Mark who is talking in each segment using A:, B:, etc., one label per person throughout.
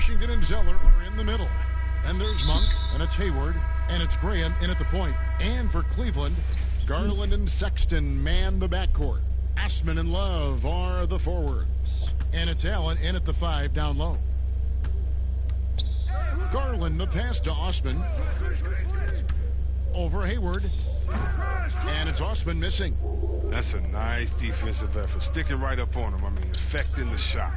A: Washington and Zeller are in the middle. And there's Monk, and it's Hayward, and it's Graham in at the point. And for Cleveland, Garland and Sexton man the backcourt. Osman and Love are the forwards. And it's Allen in at the 5 down low. Garland the pass to Osman. Over Hayward. And it's Osman missing.
B: That's a nice defensive effort. Sticking right up on him. I mean, affecting the shot.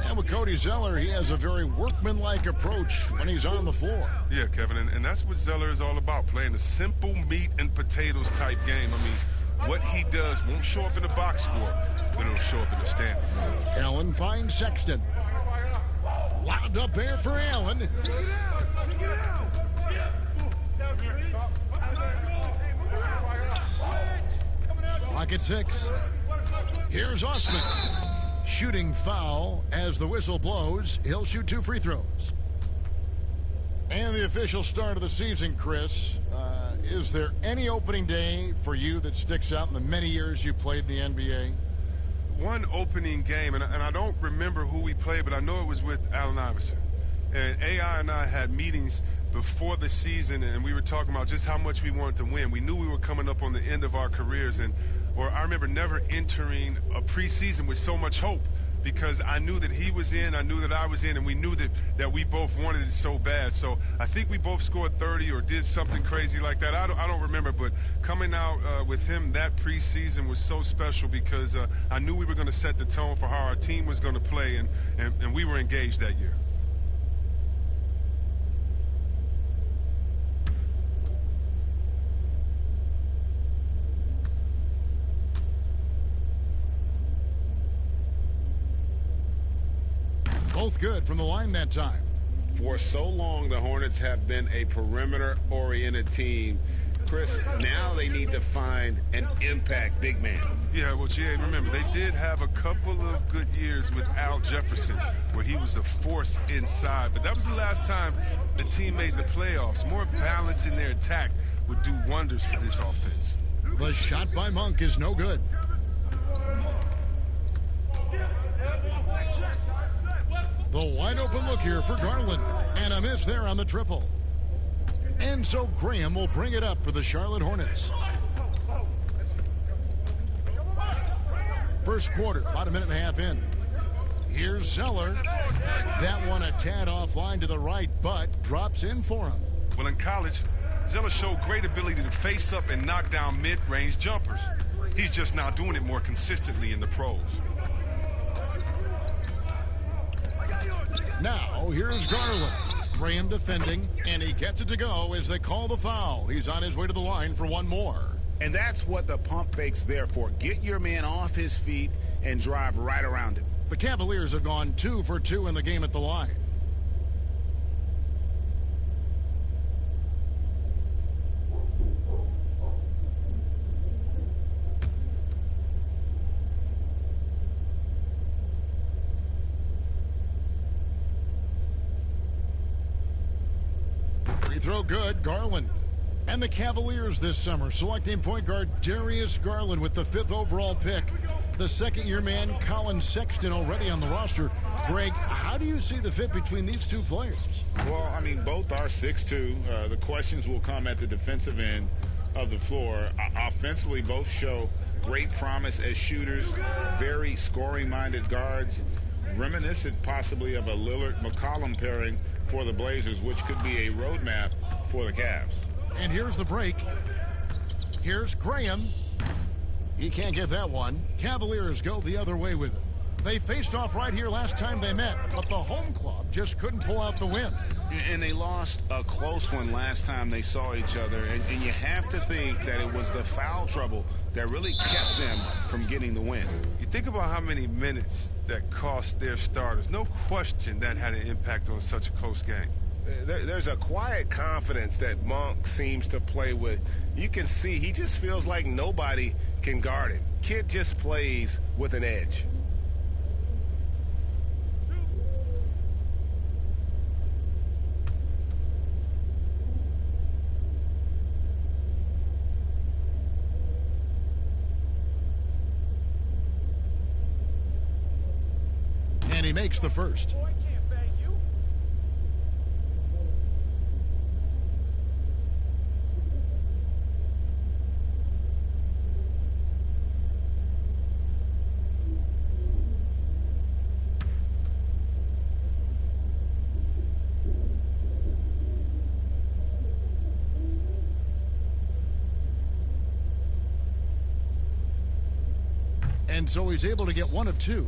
A: And with Cody Zeller, he has a very workmanlike approach when he's on the floor.
B: Yeah, Kevin, and that's what Zeller is all about, playing a simple meat and potatoes type game. I mean, what he does won't show up in the box score, but it'll show up in the standings.
A: Allen finds Sexton. Lobbed up there for Allen. Clock at 6. Here's Osman. Shooting foul as the whistle blows. He'll shoot 2 free throws. And the official start of the season, Chris. Is there any opening day for you that sticks out in the many years you played in the NBA?
B: One opening game, and I don't remember who we played, but I know it was with Allen Iverson. And AI and I had meetings before the season, and we were talking about just how much we wanted to win. We knew we were coming up on the end of our careers, or I remember never entering a preseason with so much hope, because I knew that he was in, I knew that I was in, and we knew that we both wanted it so bad. So I think we both scored 30 or did something crazy like that. I don't remember, but coming out with him that preseason was so special, because I knew we were going to set the tone for how our team was going to play, and we were engaged that year.
A: Both good from the line that time.
C: For so long, the Hornets have been a perimeter-oriented team. Chris, now they need to find an impact big man.
B: Yeah, well, Jay, remember, they did have a couple of good years with Al Jefferson, where he was a force inside. But that was the last time the team made the playoffs. More balance in their attack would do wonders for this offense.
A: The shot by Monk is no good. The wide open look here for Garland, and a miss there on the triple. And so Graham will bring it up for the Charlotte Hornets. First quarter, about a minute and a half in. Here's Zeller. That one a tad offline to the right, but drops in for him.
B: Well, in college, Zeller showed great ability to face up and knock down mid-range jumpers. He's just now doing it more consistently in the pros.
A: Now, here's Garland. Graham defending, and he gets it to go as they call the foul. He's on his way to the line for one more.
C: And that's what the pump fake's there for. Get your man off his feet and drive right around him.
A: The Cavaliers have gone 2 for 2 in the game at the line. Throw good, Garland. And the Cavaliers this summer selecting point guard Darius Garland with the 5th overall pick. The second-year man, Colin Sexton, already on the roster. Greg, how do you see the fit between these two players?
C: Well, I mean, both are 6'2". The questions will come at the defensive end of the floor. Offensively, both show great promise as shooters, very scoring-minded guards, reminiscent possibly of a Lillard-McCollum pairing for the Blazers, which could be a roadmap for the Cavs.
A: And here's the break. Here's Graham. He can't get that one. Cavaliers go the other way with it. They faced off right here last time they met, but the home club just couldn't pull out the win.
C: And they lost a close one last time they saw each other. And you have to think that it was the foul trouble that really kept them from getting the win.
B: You think about how many minutes that cost their starters. No question that had an impact on such a close game.
D: There's a quiet confidence that Monk seems to play with. You can see he just feels like nobody can guard him. Kid just plays with an edge.
A: And he makes the first. And so he's able to get one of two.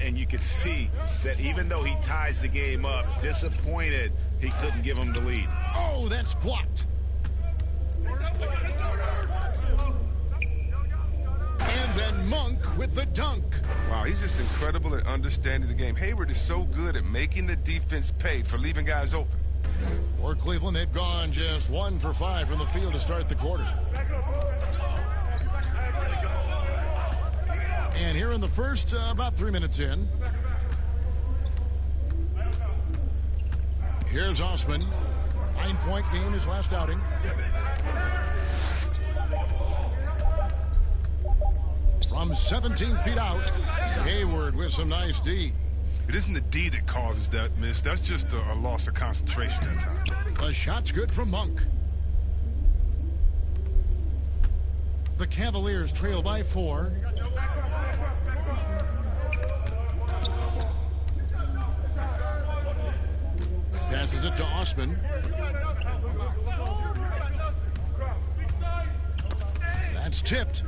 C: And you can see that even though he ties the game up, disappointed he couldn't give him the lead.
A: Oh, that's blocked. And then Monk with the dunk.
B: Wow, he's just incredible at understanding the game. Hayward is so good at making the defense pay for leaving guys open.
A: For Cleveland, they've gone just 1 for 5 from the field to start the quarter. And here in the first, about 3 minutes in. Here's Osman. 9-point game, his last outing. From 17 feet out, Hayward with some nice D.
B: It isn't the D that causes that miss. That's just a loss of concentration that time.
A: The shot's good from Monk. The Cavaliers trail by 4. Passes it to Osman. That's tipped.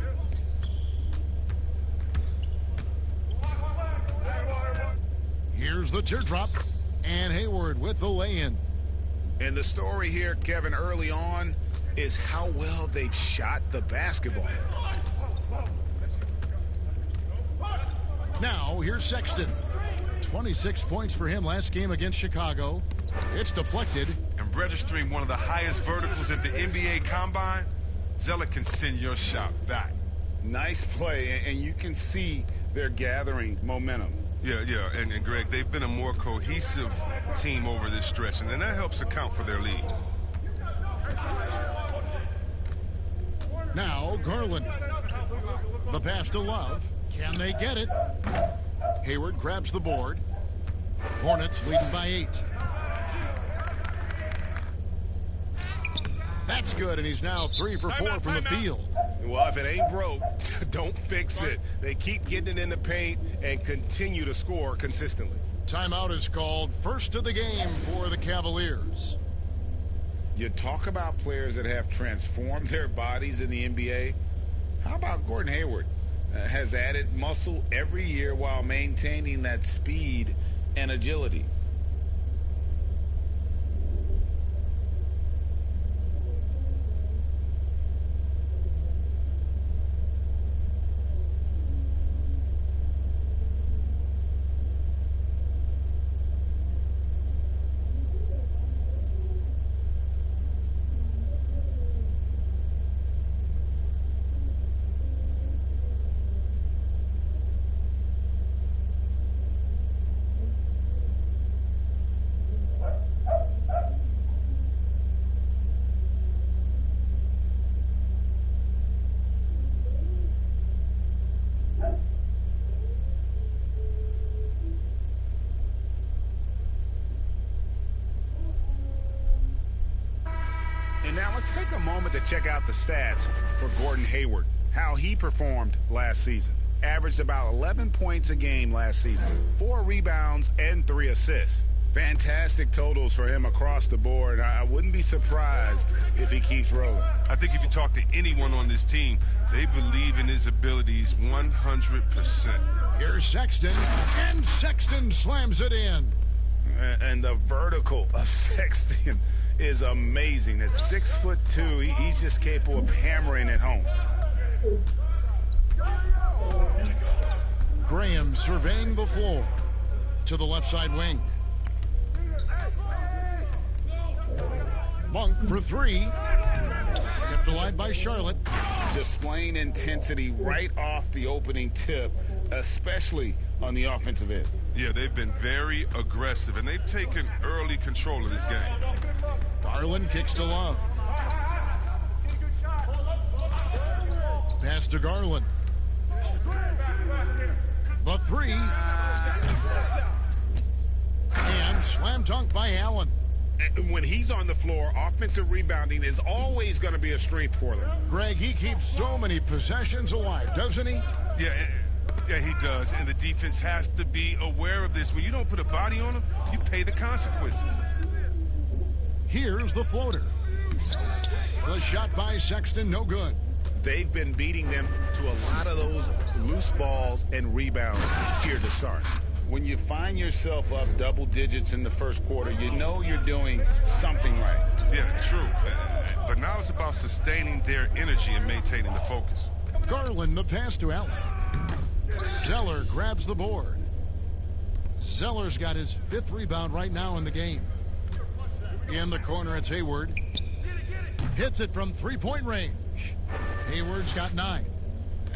A: Here's the teardrop. And Hayward with the lay-in.
C: And the story here, Kevin, early on is how well they've shot the basketball.
A: Now, here's Sexton. 26 points for him last game against Chicago. It's deflected.
B: And registering one of the highest verticals at the NBA Combine, Zeller can send your shot back.
C: Nice play, and you can see they're gathering momentum.
B: Yeah, and Greg, they've been a more cohesive team over this stretch, and then that helps account for their lead.
A: Now, Garland. The pass to Love. Can they get it? Hayward grabs the board. Hornets leading by 8. That's good, and he's now 3 for 4 from the field.
D: Well, if it ain't broke, don't fix it. They keep getting it in the paint and continue to score consistently.
A: Timeout is called. First of the game for the Cavaliers.
C: You talk about players that have transformed their bodies in the NBA. How about Gordon Hayward? Has added muscle every year while maintaining that speed and agility. Now let's take a moment to check out the stats for Gordon Hayward, how he performed last season. Averaged about 11 points a game last season, 4 rebounds and 3 assists. Fantastic totals for him across the board. I wouldn't be surprised if he keeps rolling.
B: I think if you talk to anyone on this team, they believe in his abilities 100%.
A: Here's Sexton, and Sexton slams it in.
C: And the vertical of Sexton is amazing. At 6'2", he's just capable of hammering it home.
A: Graham surveying the floor to the left side wing. Monk for 3. Kept alive by Charlotte.
C: Displaying intensity right off the opening tip, especially on the offensive end.
B: Yeah, they've been very aggressive, and they've taken early control of this game.
A: Garland kicks to Love. Pass to Garland. The 3. And slam dunk by Allen.
C: When he's on the floor, offensive rebounding is always going to be a strength for them.
A: Greg, he keeps so many possessions alive, doesn't he?
B: Yeah, he does. And the defense has to be aware of this. When you don't put a body on him, you pay the consequences.
A: Here's the floater. The shot by Sexton, no good.
C: They've been beating them to a lot of those
D: loose balls and rebounds here to start.
C: When you find yourself up double digits in the first quarter, you know you're doing something right.
B: Yeah, true. But now it's about sustaining their energy and maintaining the focus.
A: Garland, the pass to Allen. Zeller grabs the board. Zeller's got his 5th rebound right now in the game. In the corner, it's Hayward. Hits it from 3-point range. Hayward's got 9.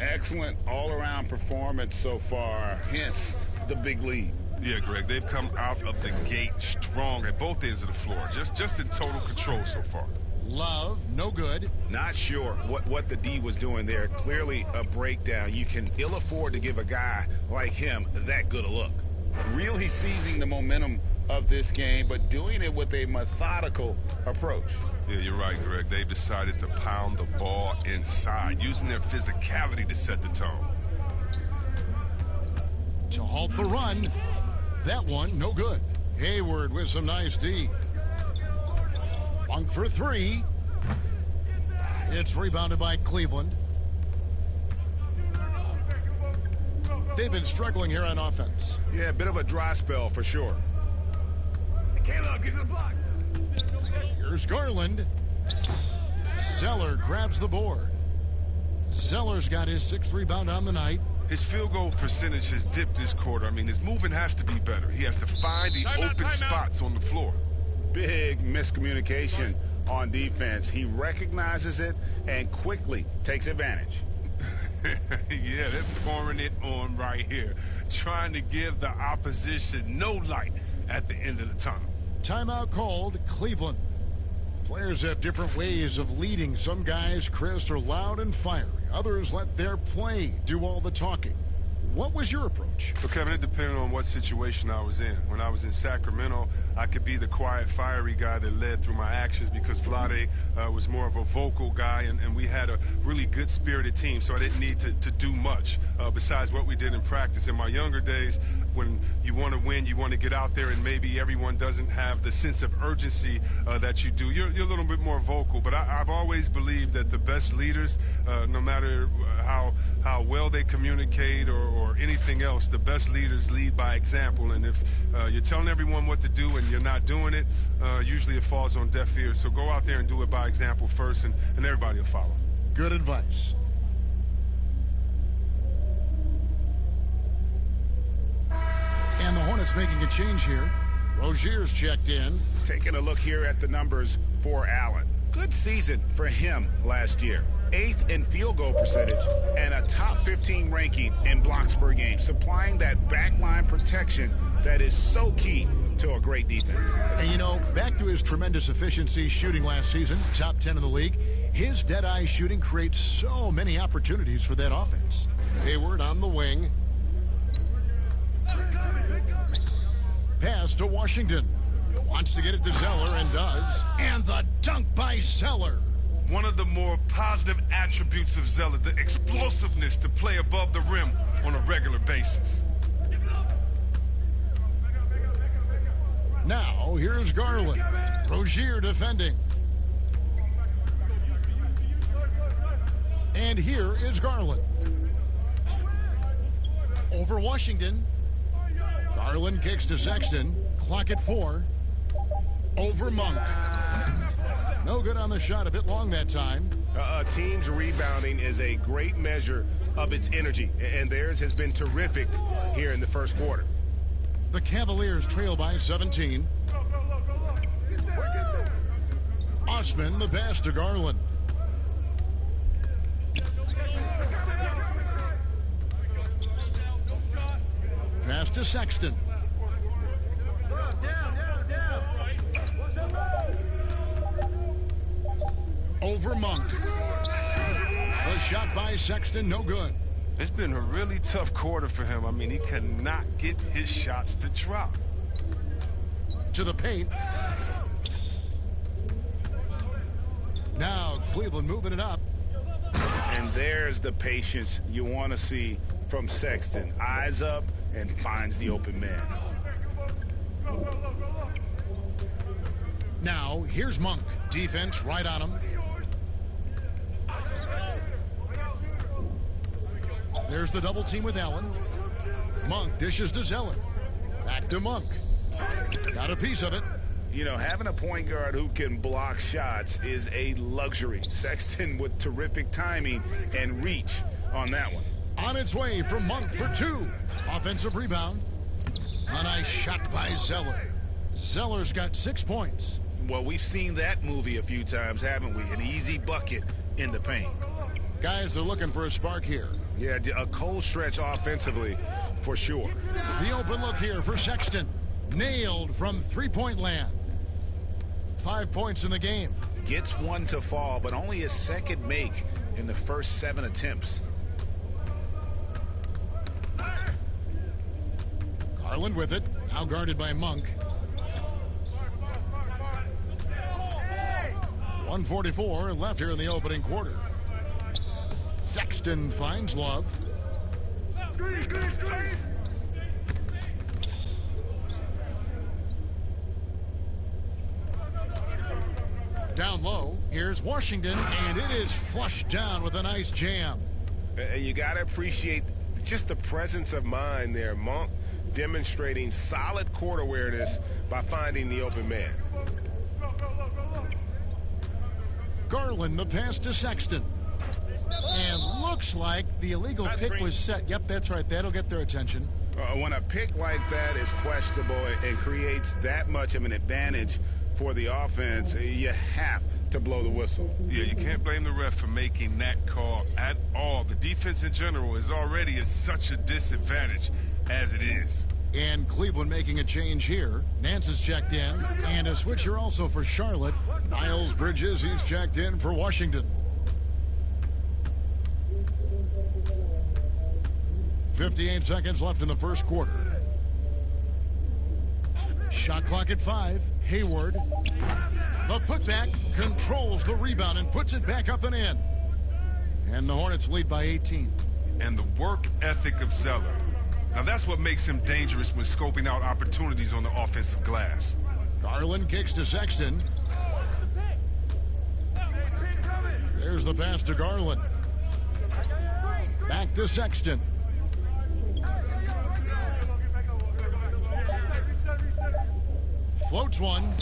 C: Excellent all-around performance so far, hence the big lead.
B: Yeah, Greg, they've come out of the gate strong at both ends of the floor. Just in total control so far.
A: Love, no good.
D: Not sure what the D was doing there. Clearly a breakdown. You can ill afford to give a guy like him that good a look.
C: Really seizing the momentum of this game, but doing it with a methodical approach.
B: Yeah, you're right, Greg. They've decided to pound the ball inside, using their physicality to set the tone.
A: To halt the run. That one, no good. Hayward with some nice D. Monk for 3. It's rebounded by Cleveland. They've been struggling here on offense.
D: Yeah, a bit of a dry spell for sure.
A: Here's Garland. Zeller grabs the board. Zeller's got his 6th rebound on the night.
B: His field goal percentage has dipped this quarter. I mean, his movement has to be better. He has to find the open spots on the floor.
C: Big miscommunication on defense. He recognizes it and quickly takes advantage.
B: Yeah, they're pouring it on right here, trying to give the opposition no light at the end of the tunnel.
A: Timeout called, Cleveland. Players have different ways of leading. Some guys, Chris, are loud and fiery. Others let their play do all the talking. What was your approach?
B: Well, Kevin, it depended on what situation I was in. When I was in Sacramento, I could be the quiet, fiery guy that led through my actions because Vlade was more of a vocal guy, and we had a really good-spirited team, so I didn't need to do much besides what we did in practice. In my younger days, when you want to win, you want to get out there, and maybe everyone doesn't have the sense of urgency that you do. You're a little bit more vocal, but I've always believed that the best leaders, no matter how well they communicate or anything else, the best leaders lead by example. And if you're telling everyone what to do and you're not doing it, usually it falls on deaf ears. So go out there and do it by example first, and everybody will follow.
A: Good advice. And the Hornets making a change here. Rozier's checked in.
D: Taking a look here at the numbers for Allen. Good season for him last year. 8th in field goal percentage and a top 15 ranking in blocks per game, supplying that backline protection that is so key to a great defense.
A: And you know, back to his tremendous efficiency shooting last season, top 10 in the league, his dead-eye shooting creates so many opportunities for that offense. Hayward on the wing. Pass to Washington. Wants to get it to Zeller and does. And the dunk by Zeller.
B: One of the more positive attributes of Zeller, the explosiveness to play above the rim on a regular basis.
A: Now, here's Garland. Rozier defending. And here is Garland. Over Washington. Garland kicks to Sexton. Clock at 4. Over Monk. No good on the shot, a bit long that time.
D: A team's rebounding is a great measure of its energy, and theirs has been terrific here in the first quarter.
A: The Cavaliers trail by 17. Osman, the pass to Garland. Pass to Sexton. Over Monk. The shot by Sexton, no good.
B: It's been a really tough quarter for him. I mean, he cannot get his shots to drop.
A: To the paint. Now Cleveland moving it up.
C: And there's the patience you want to see from Sexton. Eyes up and finds the open man.
A: Now here's Monk. Defense right on him. There's the double team with Allen. Monk dishes to Zeller. Back to Monk. Got a piece of it.
D: You know, having a point guard who can block shots is a luxury. Sexton with terrific timing and reach on that one.
A: On its way from Monk for two. Offensive rebound. A nice shot by Zeller. Zeller's got 6 points.
D: Well, we've seen that movie a few times, haven't we? An easy bucket in the paint.
A: Guys are looking for a spark here.
D: Yeah, a cold stretch offensively for sure.
A: The open look here for Sexton. Nailed from three-point land. 5 points in the game.
D: Gets one to fall, but only his second make in the first 7 attempts.
A: Garland with it. Now guarded by Monk. 1:44 left here in the opening quarter. Sexton finds Love. Down low, here's Washington, and it is flushed down with a nice jam.
E: You got to appreciate just the presence of mind there. Monk demonstrating solid court awareness by finding the open man.
A: Garland, the pass to Sexton. And looks like the illegal pick was set. Yep, that's right. That'll get their attention.
D: When a pick like that is questionable and creates that much of an advantage for the offense, you have to blow the whistle.
B: Yeah, you can't blame the ref for making that call at all. The defense in general is already at such a disadvantage as it is.
A: And Cleveland making a change here. Nance is checked in. And a switcher also for Charlotte. Miles Bridges, he's checked in for Washington. 58 seconds left in the first quarter. Shot clock at 5. Hayward. The putback controls the rebound and puts it back up and in. And the Hornets lead by 18.
B: And the work ethic of Zeller. Now that's what makes him dangerous when scoping out opportunities on the offensive glass.
A: Garland kicks to Sexton. There's the pass to Garland. Back to Sexton. Floats one.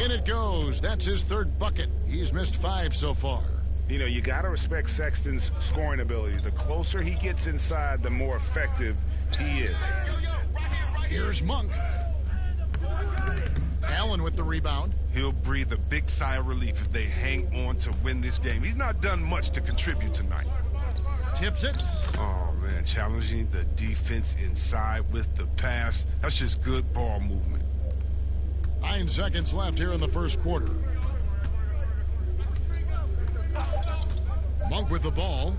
A: In it goes. That's his third bucket. He's missed 5 so far.
D: You know, you got to respect Sexton's scoring ability. The closer he gets inside, the more effective he is.
A: Here's Monk. Allen with the rebound.
B: He'll breathe a big sigh of relief if they hang on to win this game. He's not done much to contribute tonight.
A: Tips it.
B: Oh, man, challenging the defense inside with the pass. That's just good ball movement.
A: 9 seconds left here in the first quarter. Monk with the ball.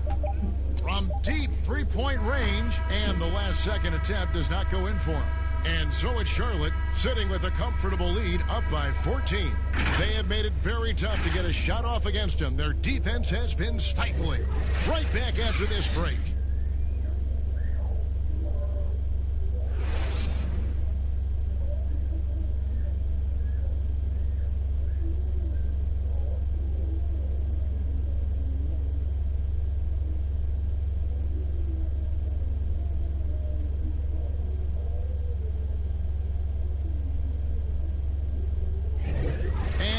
A: From deep three-point range, and the last second attempt does not go in for him. And so it's Charlotte, sitting with a comfortable lead, up by 14. They have made it very tough to get a shot off against them. Their defense has been stifling. Right back after this break.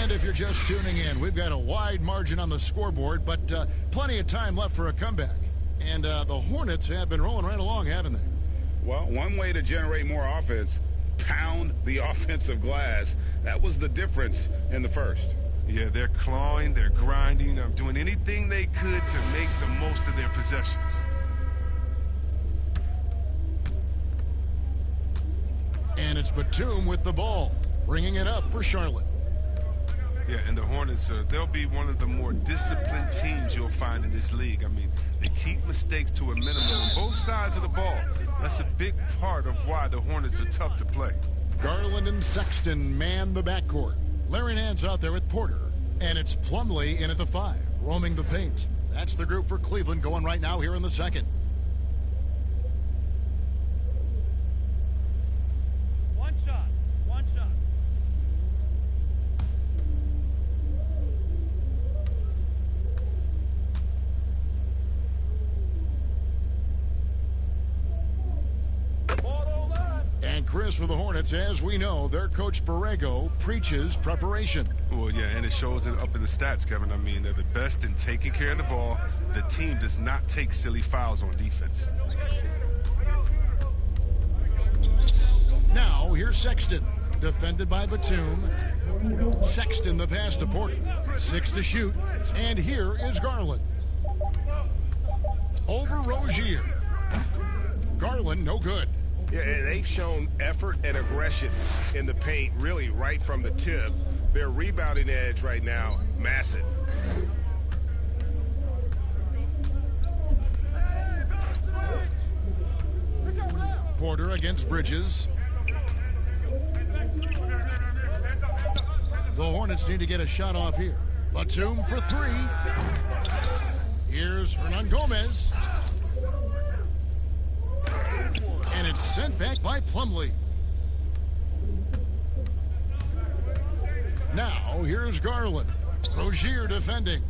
A: If you're just tuning in, we've got a wide margin on the scoreboard, but plenty of time left for a comeback. And the Hornets have been rolling right along, haven't they?
D: Well, one way to generate more offense, pound the offensive glass. That was the difference in the first.
B: Yeah, they're clawing, they're grinding, doing anything they could to make the most of their possessions.
A: And it's Batum with the ball, bringing it up for Charlotte.
B: Yeah, and the Hornets, they'll be one of the more disciplined teams you'll find in this league. I mean, they keep mistakes to a minimum on both sides of the ball. That's a big part of why the Hornets are tough to play.
A: Garland and Sexton man the backcourt. Larry Nance out there with Porter. And it's Plumlee in at the 5, roaming the paint. That's the group for Cleveland going right now here in the second.
F: One shot.
A: As for the Hornets, as we know, their coach Borrego preaches preparation.
B: Well, yeah, and it shows it up in the stats, Kevin. I mean, they're the best in taking care of the ball. The team does not take silly fouls on defense.
A: Now, here's Sexton, defended by Batum. Sexton the pass to Porter. 6 to shoot. And here is Garland. Over Rozier. Garland, no good.
E: Yeah, and they've shown effort and aggression in the paint, really right from the tip. Their rebounding edge right now, massive.
A: Porter against Bridges. The Hornets need to get a shot off here. Batum for 3. Here's Hernangomez. And it's sent back by Plumlee. Now, here's Garland. Rozier defending.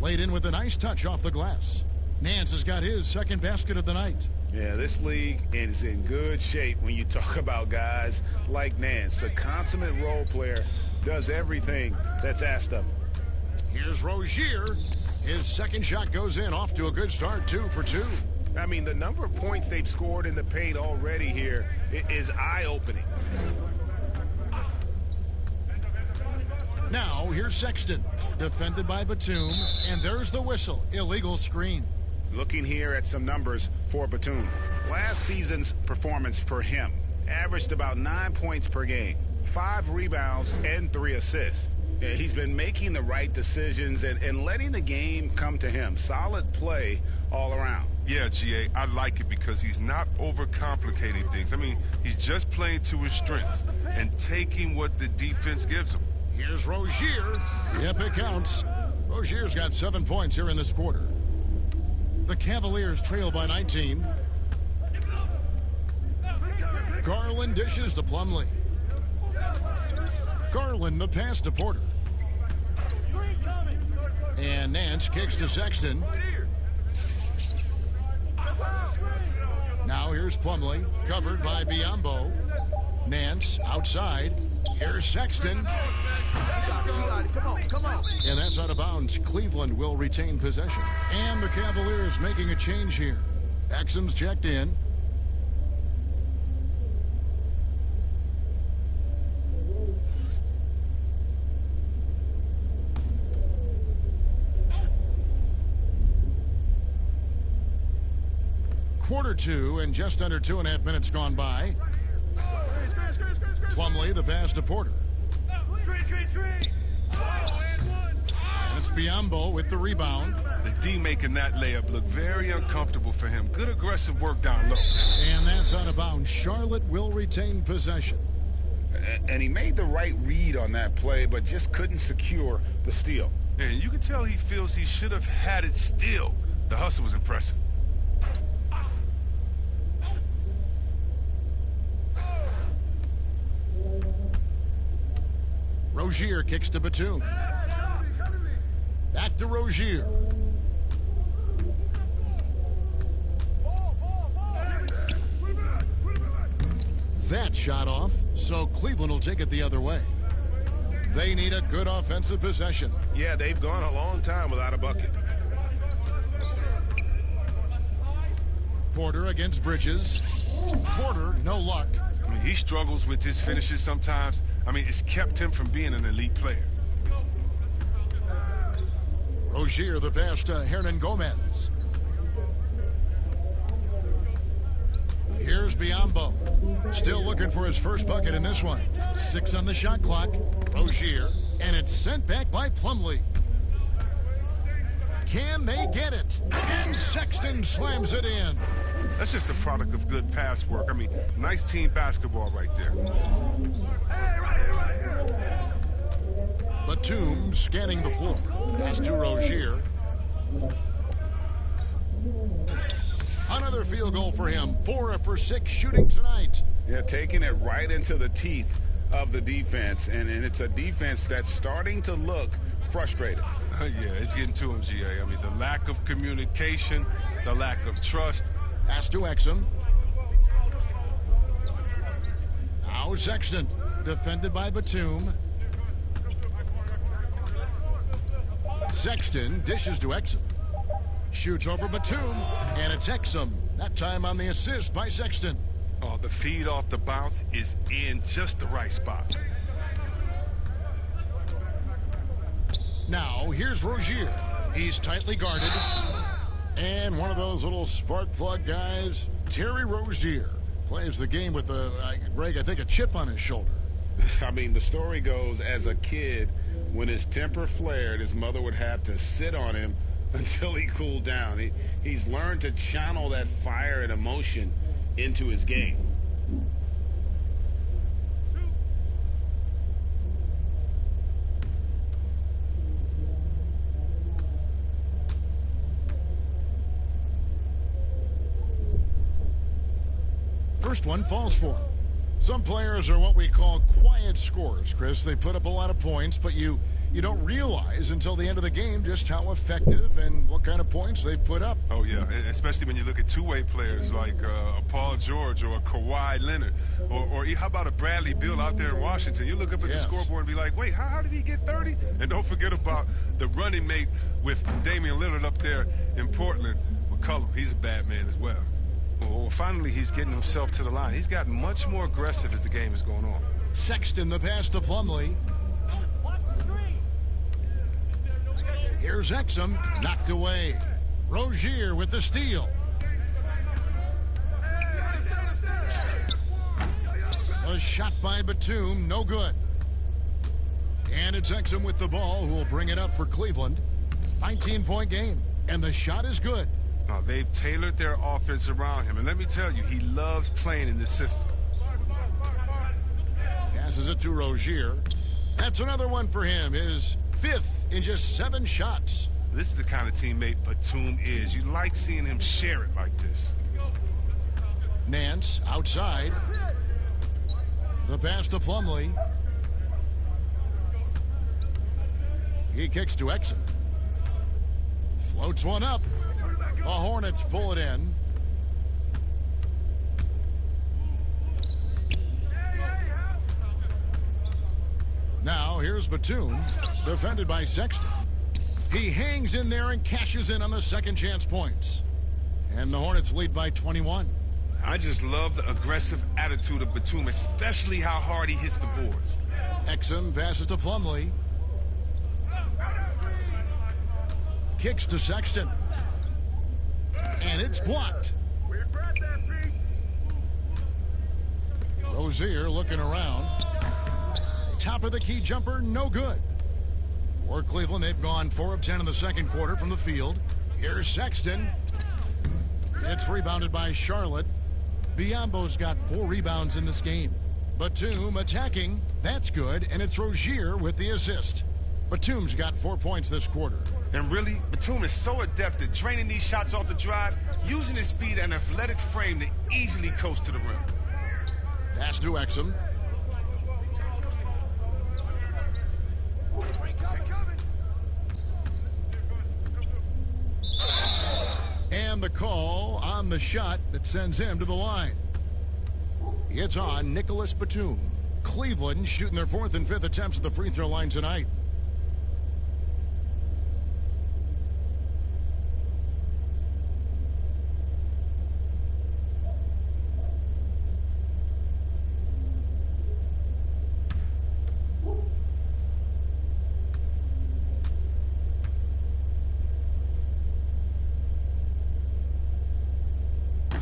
A: Laid in with a nice touch off the glass. Nance has got his second basket of the night.
D: Yeah, this league is in good shape when you talk about guys like Nance. The consummate role player does everything that's asked of him.
A: Here's Rozier. His second shot goes in, off to a good start, 2 for 2.
E: I mean, the number of points they've scored in the paint already here is eye-opening.
A: Now, here's Sexton, defended by Batum, and there's the whistle. Illegal screen.
D: Looking here at some numbers for Batum. Last season's performance for him averaged about 9 points per game, 5 rebounds, and 3 assists. He's been making the right decisions and letting the game come to him. Solid play all around.
B: Yeah, GA, I like it because he's not overcomplicating things. I mean, he's just playing to his strengths and taking what the defense gives him.
A: Here's Rozier. Yep, it counts. Rozier's got 7 points here in this quarter. The Cavaliers trail by 19. Garland dishes to Plumlee. Garland the pass to Porter. And Nance kicks to Sexton. Now here's Plumlee, covered by Biyombo. Nance outside. Here's Sexton. And that's out of bounds. Cleveland will retain possession. And the Cavaliers making a change here. Exum's checked in. Quarter 2 and just under 2.5 minutes gone by. Plumlee the pass to Porter. And it's Biyombo with the rebound.
B: The D making that layup look very uncomfortable for him. Good aggressive work down low.
A: And that's out of bounds. Charlotte will retain possession.
D: And he made the right read on that play, but just couldn't secure the steal.
B: And you can tell he feels he should have had it still. The hustle was impressive.
A: Rozier kicks to Batum. Back to Rozier. That shot off, so Cleveland will take it the other way. They need a good offensive possession.
E: Yeah, they've gone a long time without a bucket.
A: Porter against Bridges. Porter, no luck.
B: I mean, he struggles with his finishes sometimes. I mean, it's kept him from being an elite player.
A: Rozier the pass to Hernangomez. Here's Biyombo. Still looking for his first bucket in this one. 6 on the shot clock. Rozier. And it's sent back by Plumlee. Can they get it? And Sexton slams it in.
B: That's just a product of good pass work. I mean, nice team basketball right there.
A: Batum scanning the floor. Pass to Rozier. Another field goal for him. 4 for 6 shooting tonight.
D: Yeah, taking it right into the teeth of the defense. And it's a defense that's starting to look frustrated.
B: Yeah, it's getting to him, GA. I mean, the lack of communication, the lack of trust.
A: Pass to Exum. Now Sexton, defended by Batum. Sexton dishes to Exum. Shoots over Batum, and it's Exum. That time on the assist by Sexton.
B: Oh, the feed off the bounce is in just the right spot.
A: Now, here's Rozier. He's tightly guarded. And one of those little spark plug guys, Terry Rozier, plays the game with, Greg, I think a chip on his shoulder.
C: I mean, the story goes, as a kid, when his temper flared, his mother would have to sit on him until he cooled down. He's learned to channel that fire and emotion into his game.
A: First one falls for him. Some players are what we call quiet scorers, Chris. They put up a lot of points, but you don't realize until the end of the game just how effective and what kind of points they've put up.
B: Oh, yeah, especially when you look at two-way players like a Paul George or a Kawhi Leonard, or how about a Bradley Beal out there in Washington? You look up at the scoreboard and be like, wait, how did he get 30? And don't forget about the running mate with Damian Lillard up there in Portland. McCollum, he's a bad man as well. Well, finally, he's getting himself to the line. He's gotten much more aggressive as the game is going on.
A: Sexton, the pass to Plumlee. Here's Exum, knocked away. Rozier with the steal. A shot by Batum, no good. And it's Exum with the ball, who will bring it up for Cleveland. 19-point game, and the shot is good.
B: Now, they've tailored their offense around him, and let me tell you, he loves playing in this system.
A: Passes it to Rozier. That's another one for him, his fifth in just 7 shots.
B: This is the kind of teammate Batum is. You like seeing him share it like this.
A: Nance outside. The pass to Plumlee. He kicks to Exum. Floats one up. The Hornets pull it in. Now here's Batum, defended by Sexton. He hangs in there and cashes in on the second chance points. And the Hornets lead by 21.
B: I just love the aggressive attitude of Batum, especially how hard he hits the boards.
A: Exum passes to Plumlee. Kicks to Sexton. And it's blocked. Rozier looking around. Top of the key jumper, no good. For Cleveland, they've gone 4 of 10 in the second quarter from the field. Here's Sexton. It's rebounded by Charlotte. Biyombo's got 4 rebounds in this game. Batum attacking. That's good. And it's Rozier with the assist. Batum's got 4 points this quarter.
B: And really, Batum is so adept at draining these shots off the drive, using his speed and athletic frame to easily coast to the rim.
A: Pass to Exum. And the call on the shot that sends him to the line. It's on Nicholas Batum. Cleveland shooting their 4th and 5th attempts at the free throw line tonight.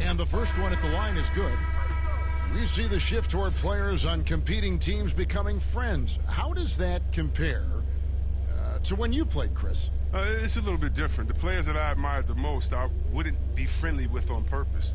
A: And the first one at the line is good. We see the shift toward players on competing teams becoming friends. How does that compare to when you played, Chris?
B: It's a little bit different. The players that I admired the most, I wouldn't be friendly with on purpose.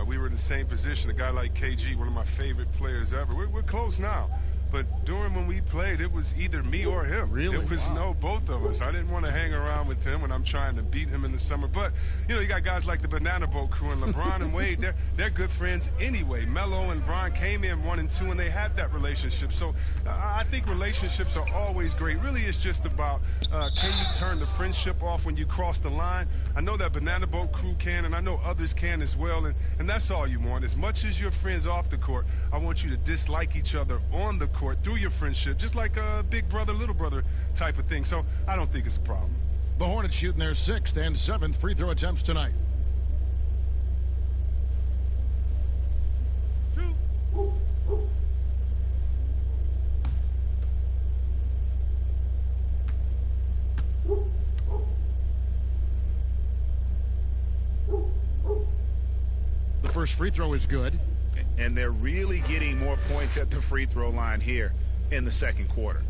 B: We were in the same position. A guy like KG, one of my favorite players ever. We're close now. but during when we played, it was either me or him.
A: Really?
B: It was both of us. I didn't want to hang around with him when I'm trying to beat him in the summer. But, you got guys like the Banana Boat crew and LeBron and Wade, they're good friends anyway. Melo and Bron came in 1 and 2, and they had that relationship. So I think relationships are always great. Really, it's just about can you turn the friendship off when you cross the line? I know that Banana Boat crew can, and I know others can as well, and that's all you want. As much as you're friends off the court, I want you to dislike each other on the court through your friendship, just like a big brother, little brother type of thing. So I don't think it's a problem.
A: The Hornets shooting their 6th and 7th free throw attempts tonight. The first free throw is good.
D: And they're really getting more points at the free throw line here in the second quarter.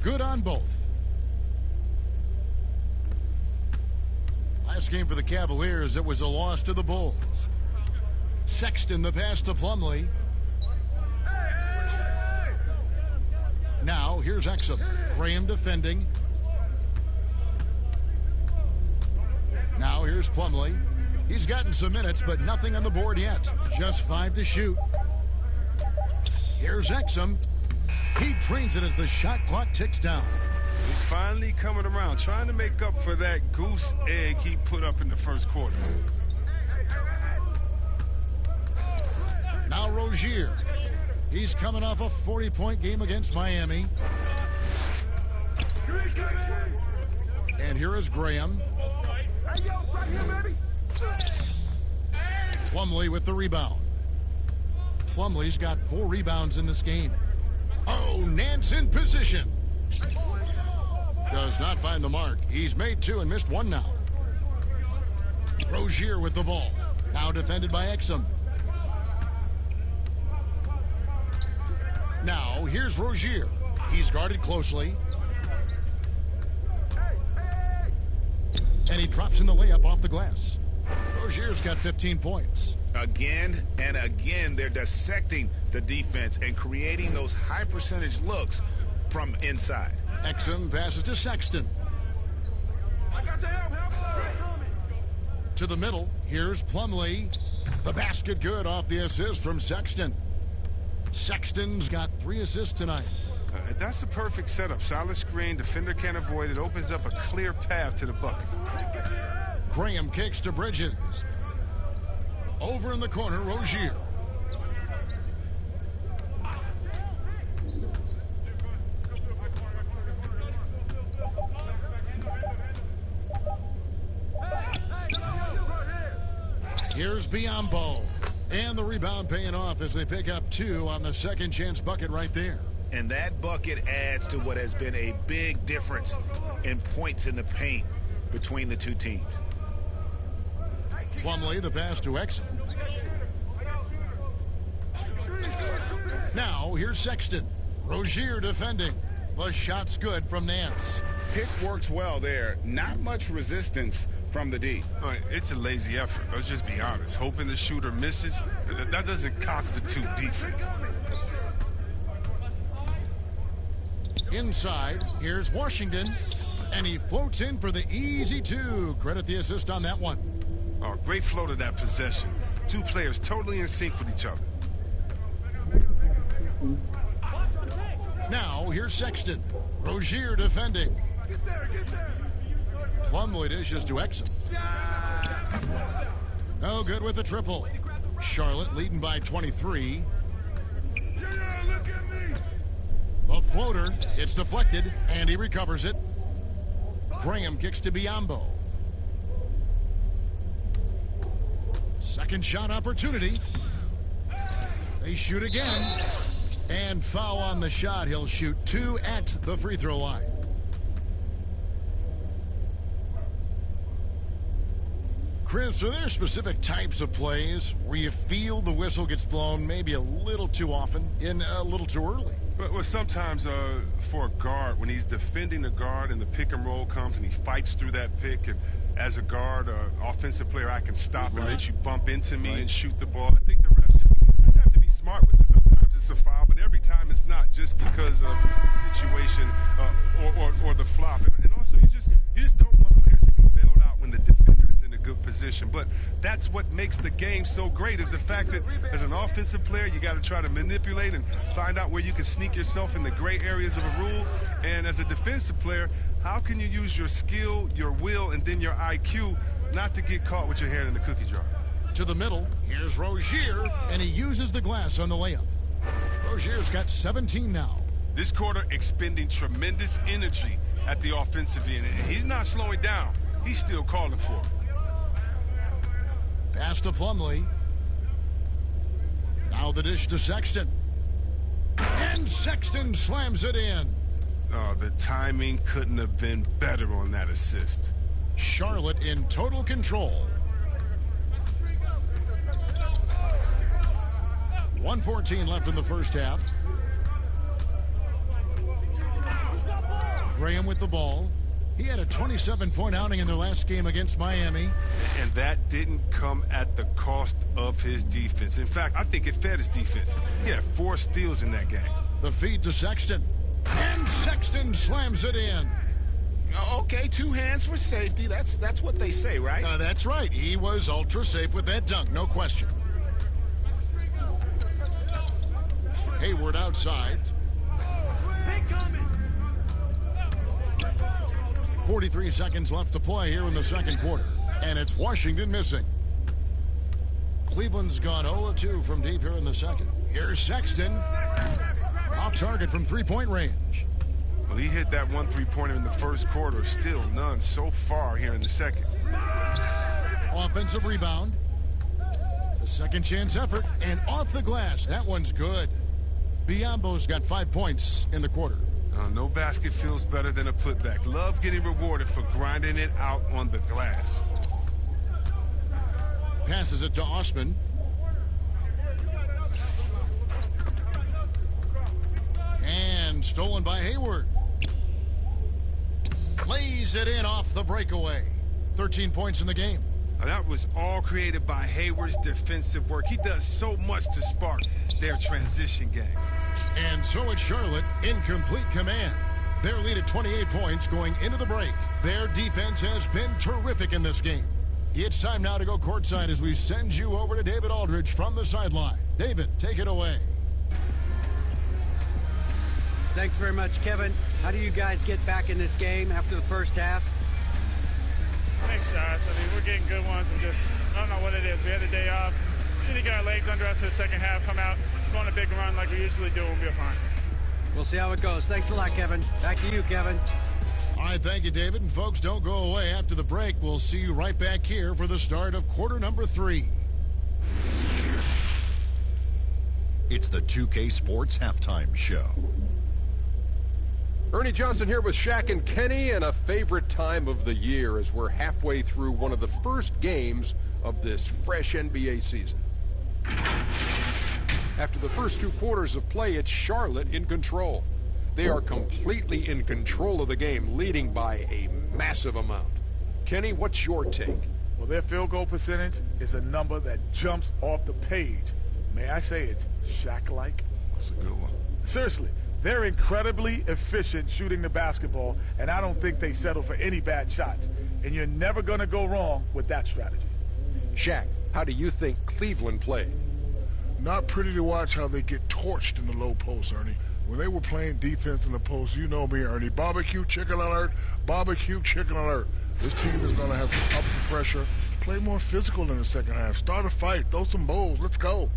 A: Good on both. Last game for the Cavaliers, it was a loss to the Bulls. Sexton the pass to Plumlee. Now here's Exum. Graham defending. Now here's Plumlee. He's gotten some minutes, but nothing on the board yet. Just 5 to shoot. Here's Exum. He trains it as the shot clock ticks down.
B: He's finally coming around, trying to make up for that goose egg he put up in the first quarter.
A: Now Rozier. He's coming off a 40-point game against Miami. And here is Graham. Plumlee with the rebound. Plumlee's got 4 rebounds in this game. Oh, Nance in position. Does not find the mark. He's made 2 and missed 1 now. Rozier with the ball. Now defended by Exum. Now, here's Rozier. He's guarded closely. And he drops in the layup off the glass. Rozier's got 15 points.
D: Again and again, they're dissecting the defense and creating those high percentage looks from inside.
A: Exum passes to Sexton. To the middle, here's Plumlee. The basket good off the assist from Sexton. Sexton's got 3 assists tonight.
B: That's a perfect setup. Solid screen, defender can't avoid it. Opens up a clear path to the bucket.
A: Graham kicks to Bridges. Over in the corner, Rozier. Here's Biyombo. And the rebound paying off as they pick up 2 on the second chance bucket right there.
D: And that bucket adds to what has been a big difference in points in the paint between the two teams.
A: Plumlee, the pass to Exum. Now, here's Sexton. Rozier defending. The shot's good from Nance.
C: Pick works well there. Not much resistance from the D.
B: All right, it's a lazy effort. Let's just be honest. Hoping the shooter misses, that doesn't constitute defense.
A: Inside, here's Washington. And he floats in for the easy 2. Credit the assist on that one.
B: Oh, great flow to that possession. 2 players totally in sync with each other.
A: Now, here's Sexton. Rozier defending. Plumlee dishes to Exum. No good with the triple. Charlotte leading by 23. The floater, it's deflected, and he recovers it. Graham kicks to Biyombo. Second shot opportunity. They shoot again. And foul on the shot. He'll shoot 2 at the free throw line. Chris, are there specific types of plays where you feel the whistle gets blown maybe a little too often and a little too early?
B: Well, sometimes for a guard, when he's defending a guard and the pick and roll comes and he fights through that pick, and as a guard, offensive player, I can stop and let you bump into me and shoot the ball. I think the refs just have to be smart with it. Sometimes it's a foul, but every time it's not, just because of the situation or the flop. And also, you just don't want players to be bailed out when the defender is in a good position. But that's what makes the game so great, is the fact that as an offensive player, you got to try to manipulate and find out where you can sneak yourself in the gray areas of a rule. And as a defensive player, how can you use your skill, your will, and then your IQ not to get caught with your hand in the cookie jar?
A: To the middle, here's Rozier, and he uses the glass on the layup. Rozier's got 17 now.
B: This quarter expending tremendous energy at the offensive end, and he's not slowing down. He's still calling for it.
A: Pass to Plumlee. Now the dish to Sexton. And Sexton slams it in.
B: Oh, the timing couldn't have been better on that assist.
A: Charlotte in total control. 1:14 left in the first half. Graham with the ball. He had a 27-point outing in their last game against Miami.
B: And that didn't come at the cost of his defense. In fact, I think it fed his defense. He had 4 steals in that game.
A: The feed to Sexton. And Sexton slams it in.
D: Okay, 2 hands for safety. That's what they say, right?
A: That's right. He was ultra safe with that dunk, no question. Hayward outside. 43 seconds left to play here in the second quarter. And it's Washington missing. Cleveland's gone 0-2 from deep here in the second. Here's Sexton. Off target from three-point range.
B: Well, he hit that 1 3-pointer in the first quarter. Still none so far here in the second.
A: Offensive rebound. A second chance effort. And off the glass. That one's good. Biyombo's got 5 points in the quarter.
B: No basket feels better than a putback. Love getting rewarded for grinding it out on the glass.
A: Passes it to Osman. And stolen by Hayward. Lays it in off the breakaway. 13 points in the game.
B: Now, that was all created by Hayward's defensive work. He does so much to spark their transition game.
A: And so it's Charlotte in complete command. Their lead at 28 points going into the break. Their defense has been terrific in this game. It's time now to go courtside as we send you over to David Aldridge from the sideline. David, take it away.
F: Thanks very much, Kevin. How do you guys get back in this game after the first half?
G: Thanks, Josh. I mean, we're getting good ones. I don't know what it is. We had a day off. Should have got our legs under us in the second half, come out, go on a big run like we usually do, and we'll be fine.
F: We'll see how it goes. Thanks a lot, Kevin. Back to you, Kevin.
A: All right, thank you, David. And folks, don't go away. After the break, we'll see you right back here for the start of quarter number 3.
H: It's the 2K Sports Halftime Show.
I: Ernie Johnson here with Shaq and Kenny, and a favorite time of the year as we're halfway through one of the first games of this fresh NBA season. After the first 2 quarters of play, it's Charlotte in control. They are completely in control of the game, leading by a massive amount. Kenny, what's your take?
J: Well, their field goal percentage is a number that jumps off the page. May I say it's Shaq-like?
B: That's a good one.
J: Seriously, they're incredibly efficient shooting the basketball, and I don't think they settle for any bad shots. And you're never going to go wrong with that strategy.
I: Shaq, how do you think Cleveland played?
K: Not pretty to watch how they get torched in the low post, Ernie. When they were playing defense in the post, you know me, Ernie. Barbecue chicken alert, barbecue chicken alert. This team is going to have to up the pressure, play more physical in the second half, start a fight, throw some bowls, let's go.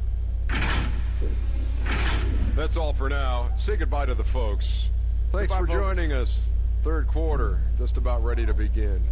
I: That's all for now. Say goodbye to the folks. Thanks for joining us. Third quarter, just about ready to begin.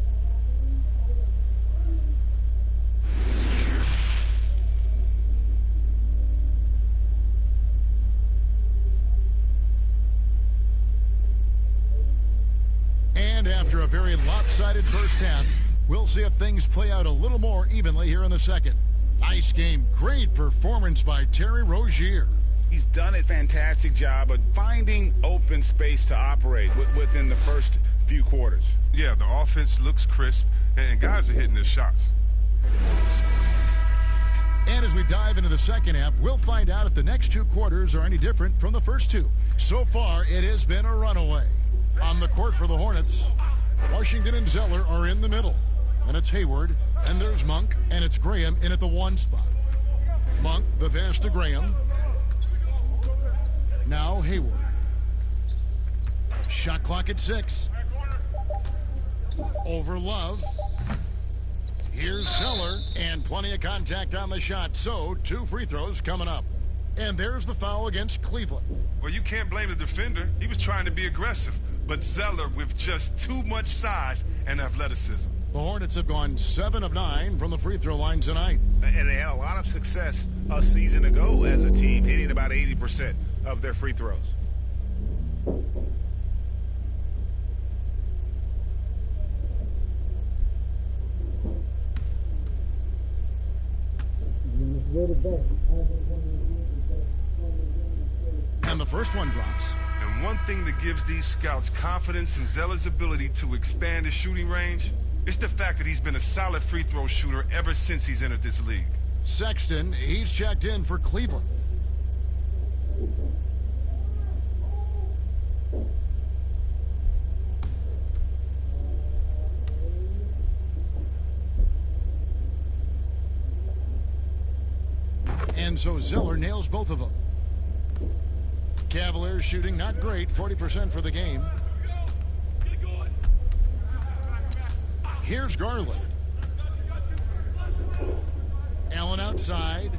A: And after a very lopsided first half, We'll see if things play out a little more evenly here in the second. Nice game. Great performance by Terry Rozier.
D: He's done a fantastic job of finding open space to operate within the first few quarters.
B: Yeah, the offense looks crisp, and guys are hitting their shots.
A: And as we dive into the second half, we'll find out if the next two quarters are any different from the first two. So far, it has been a runaway. On the court for the Hornets, Washington and Zeller are in the middle. And it's Hayward, and there's Monk, and it's Graham in at the 1 spot. Monk, the pass to Graham. Now Hayward. Shot clock at 6. Over Love. Here's Zeller, and plenty of contact on the shot, so 2 free throws coming up. And there's the foul against Cleveland.
B: Well, you can't blame the defender. He was trying to be aggressive, but Zeller with just too much size and athleticism.
A: The Hornets have gone 7 of 9 from the free throw line tonight.
E: And they had a lot of success a season ago as a team, hitting about 80% of their free throws.
A: And the first one drops.
B: And one thing that gives these scouts confidence in Zeller's ability to expand his shooting range, it's the fact that he's been a solid free throw shooter ever since he's entered this league.
A: Sexton, he's checked in for Cleveland. And so Zeller nails both of them. Cavaliers shooting not great, 40% for the game. Here's Garland. Allen outside.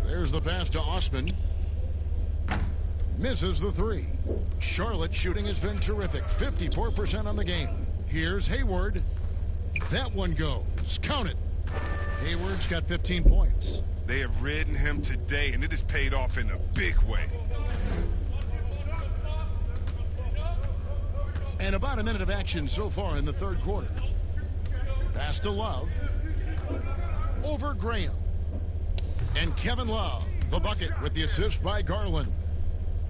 A: There's the pass to Osman. Misses the 3. Charlotte shooting has been terrific, 54% on the game. Here's Hayward. That one goes. Count it. Hayward's got 15 points.
B: They have ridden him today, and it has paid off in a big way.
A: And about a minute of action so far in the third quarter. Pass to Love. Over Graham. And Kevin Love, the bucket with the assist by Garland.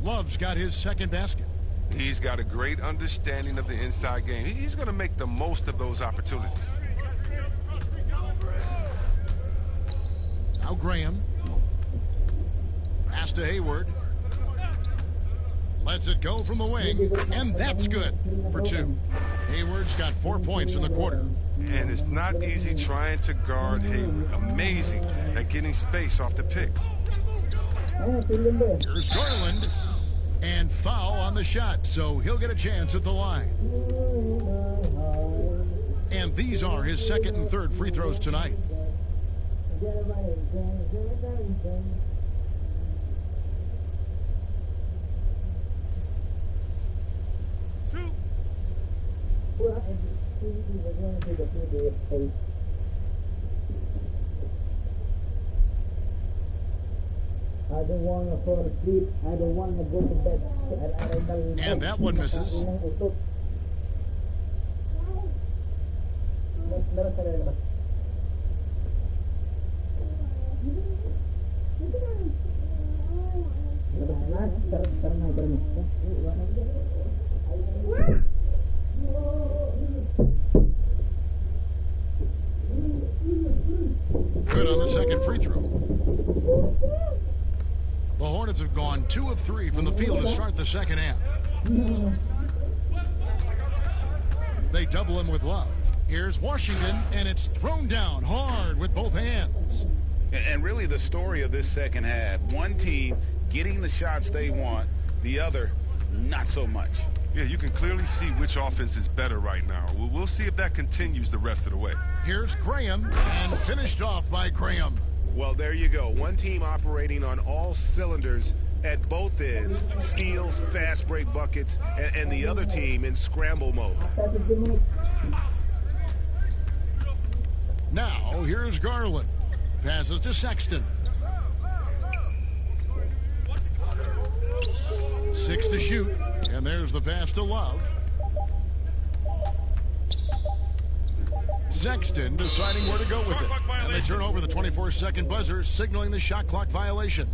A: Love's got his second basket.
B: He's got a great understanding of the inside game. He's going to make the most of those opportunities.
A: Now Graham. Pass to Hayward. Lets it go from the wing, and that's good for 2. Hayward's got 4 points in the quarter.
B: And it's not easy trying to guard Hayward. Amazing at getting space off the pick.
A: Here's Garland, and foul on the shot, so he'll get a chance at the line. And these are his second and third free throws tonight.
L: I don't want to fall asleep. I don't want to go to bed.
A: And that one misses. Good on the second free throw. The Hornets have gone 2 of 3 from the field to start the second half. They double him with Love. Here's Washington, and it's thrown down hard with both hands.
D: And really the story of this second half, one team getting the shots they want, the other not so much.
B: Yeah, you can clearly see which offense is better right now. We'll see if that continues the rest of the way.
A: Here's Graham, and finished off by Graham.
E: Well, there you go. One team operating on all cylinders at both ends. Steals, fast break buckets, and the other team in scramble mode.
A: Now, here's Garland. Passes to Sexton. 6 to shoot. And there's the pass to Love. Sexton deciding where to go with it. And they turn over the 24-second buzzer, signaling the shot clock violation.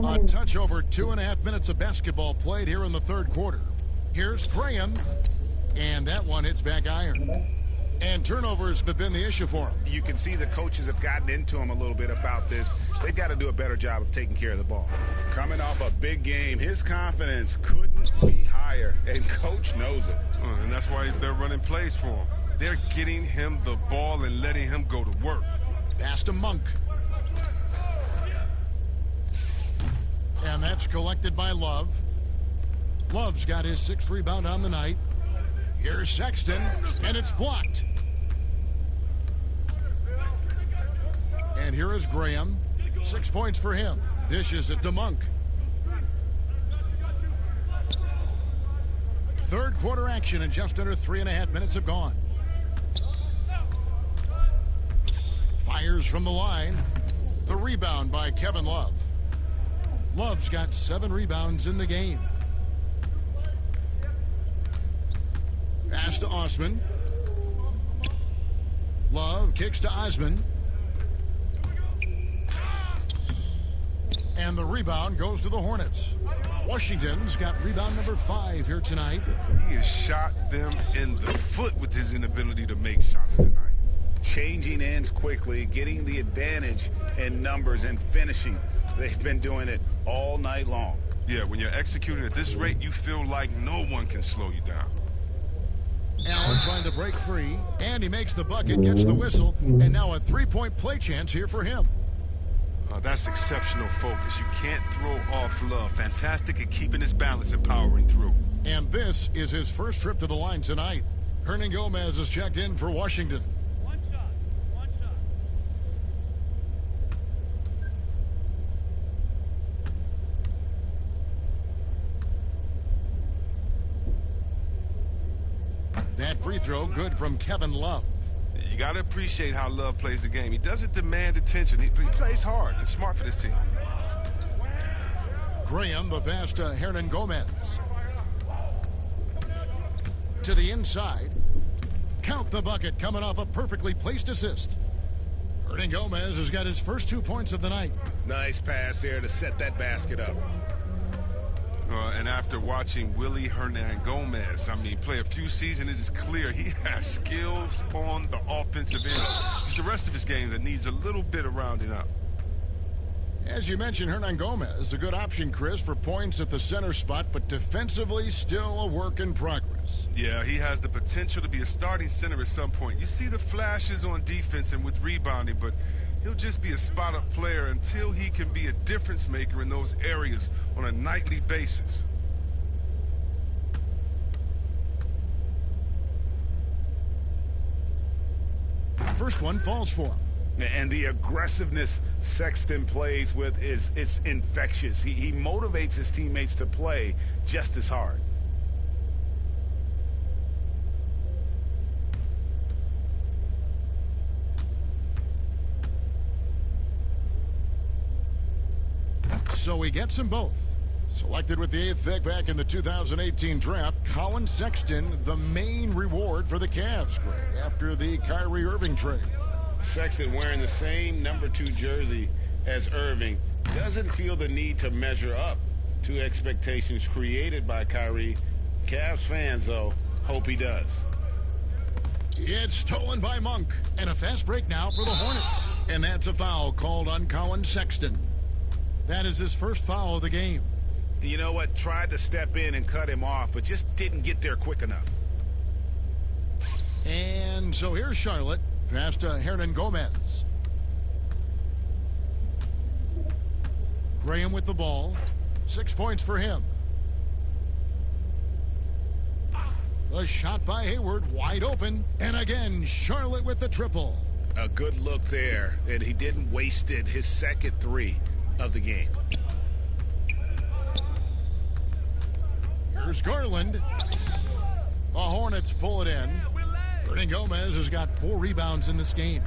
A: A touch over 2.5 minutes of basketball played here in the third quarter. Here's Graham, and that one hits back iron. And turnovers have been the issue for him.
D: You can see the coaches have gotten into him a little bit about this. They've got to do a better job of taking care of the ball.
C: Coming off a big game, his confidence couldn't be higher, and coach knows it.
B: And that's why they're running plays for him. They're getting him the ball and letting him go to work.
A: Pass to Monk. And that's collected by Love. Love's got his 6th rebound on the night. Here's Sexton, and it's blocked. And here is Graham. 6 points for him. Dishes it to Monk. Third quarter action, and just under 3.5 minutes have gone. Fires from the line. The rebound by Kevin Love. Love's got 7 rebounds in the game. Pass to Osman. Love kicks to Osman. And the rebound goes to the Hornets. Washington's got rebound number 5 here tonight.
B: He has shot them in the foot with his inability to make shots tonight.
D: Changing ends quickly, getting the advantage in numbers and finishing. They've been doing it all night long.
B: Yeah, when you're executing at this rate, you feel like no one can slow you down.
A: Allen trying to break free, and he makes the bucket, gets the whistle, and now a 3-point play chance here for him.
B: That's exceptional focus. You can't throw off Love. Fantastic at keeping his balance and powering through.
A: And this is his first trip to the line tonight. Hernan Gomez is checked in for Washington.
G: One shot.
A: That free throw good from Kevin Love.
B: You got to appreciate how Love plays the game. He doesn't demand attention. He plays hard and smart for this team.
A: Graham, the pass to Hernan Gomez. To the inside. Count the bucket, coming off a perfectly placed assist. Hernan Gomez has got his first 2 points of the night.
D: Nice pass there to set that basket up.
B: And after watching Willie Hernan Gomez, play a few seasons, it is clear he has skills on the offensive end. It's the rest of his game that needs a little bit of rounding up.
A: As you mentioned, Hernan Gomez, a good option, Chris, for points at the center spot, but defensively still a work in progress.
B: Yeah, he has the potential to be a starting center at some point. You see the flashes on defense and with rebounding, but he'll just be a spot-up player until he can be a difference maker in those areas on a nightly basis.
A: First one falls for him.
D: And the aggressiveness Sexton plays with it's infectious. He motivates his teammates to play just as hard.
A: So he gets them both. Selected with the 8th pick back in the 2018 draft, Colin Sexton, the main reward for the Cavs after the Kyrie Irving trade.
C: Sexton, wearing the same number 2 jersey as Irving, doesn't feel the need to measure up to expectations created by Kyrie. Cavs fans, though, hope he does.
A: It's stolen by Monk, and a fast break now for the Hornets. And that's a foul called on Colin Sexton. That is his first foul of the game.
D: You know what? Tried to step in and cut him off, but just didn't get there quick enough.
A: And so here's Charlotte. Pass to Hernan Gomez. Graham with the ball. 6 points for him. The shot by Hayward, wide open. And again, Charlotte with the triple.
D: A good look there, and he didn't waste it. His second 3 of the game.
A: Here's Garland. The Hornets pull it in. Hernan Gomez has got 4 rebounds in this game.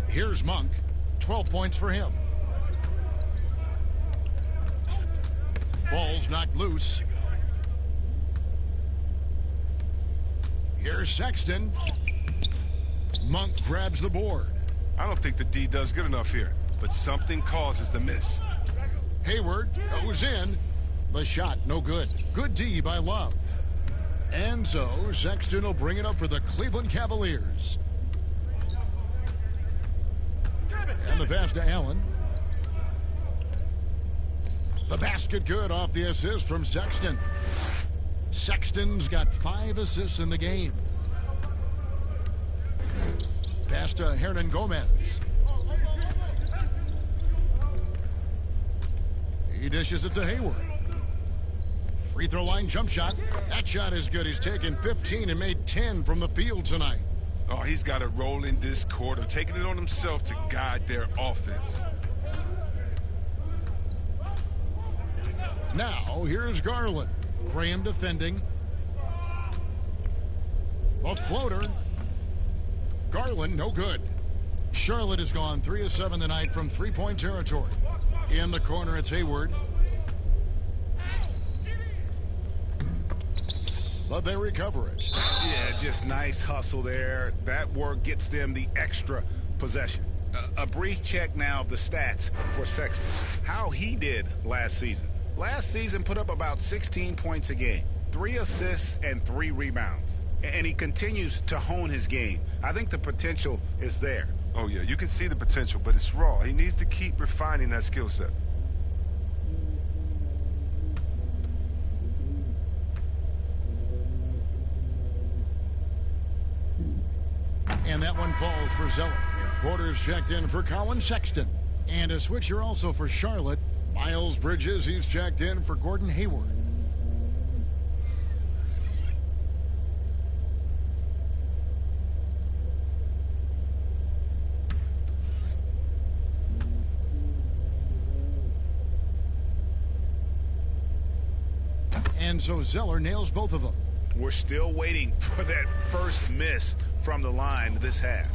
A: Here's Monk. 12 points for him. Ball's knocked loose. Here's Sexton. Monk grabs the board.
B: I don't think the D does good enough here, but something causes the miss.
A: Hayward goes in. The shot, no good. Good D by Love. And so Sexton will bring it up for the Cleveland Cavaliers. And the pass to Allen. The basket good off the assist from Sexton. Sexton's got 5 assists in the game. Pass to Hernan Gomez. He dishes it to Hayward. Free throw line jump shot. That shot is good. He's taken 15 and made 10 from the field tonight.
B: Oh, he's got a role in this quarter, taking it on himself to guide their offense.
A: Now, here's Garland. Graham defending. A floater. Garland, no good. Charlotte has gone 3 of 7 tonight from three-point territory. In the corner, it's Hayward. But they recover it.
D: Yeah, just nice hustle there. That work gets them the extra possession. A brief check now of the stats for Sexton. How he did last season. Last season put up about 16 points a game, 3 assists and 3 rebounds. And he continues to hone his game. I think the potential is there.
B: Oh, yeah, you can see the potential, but it's raw. He needs to keep refining that skill set.
A: And that one falls for Zeller. Porter's checked in for Colin Sexton. And a switcher also for Charlotte. Miles Bridges, he's checked in for Gordon Hayward. And so Zeller nails both of them.
D: We're still waiting for that first miss from the line this half.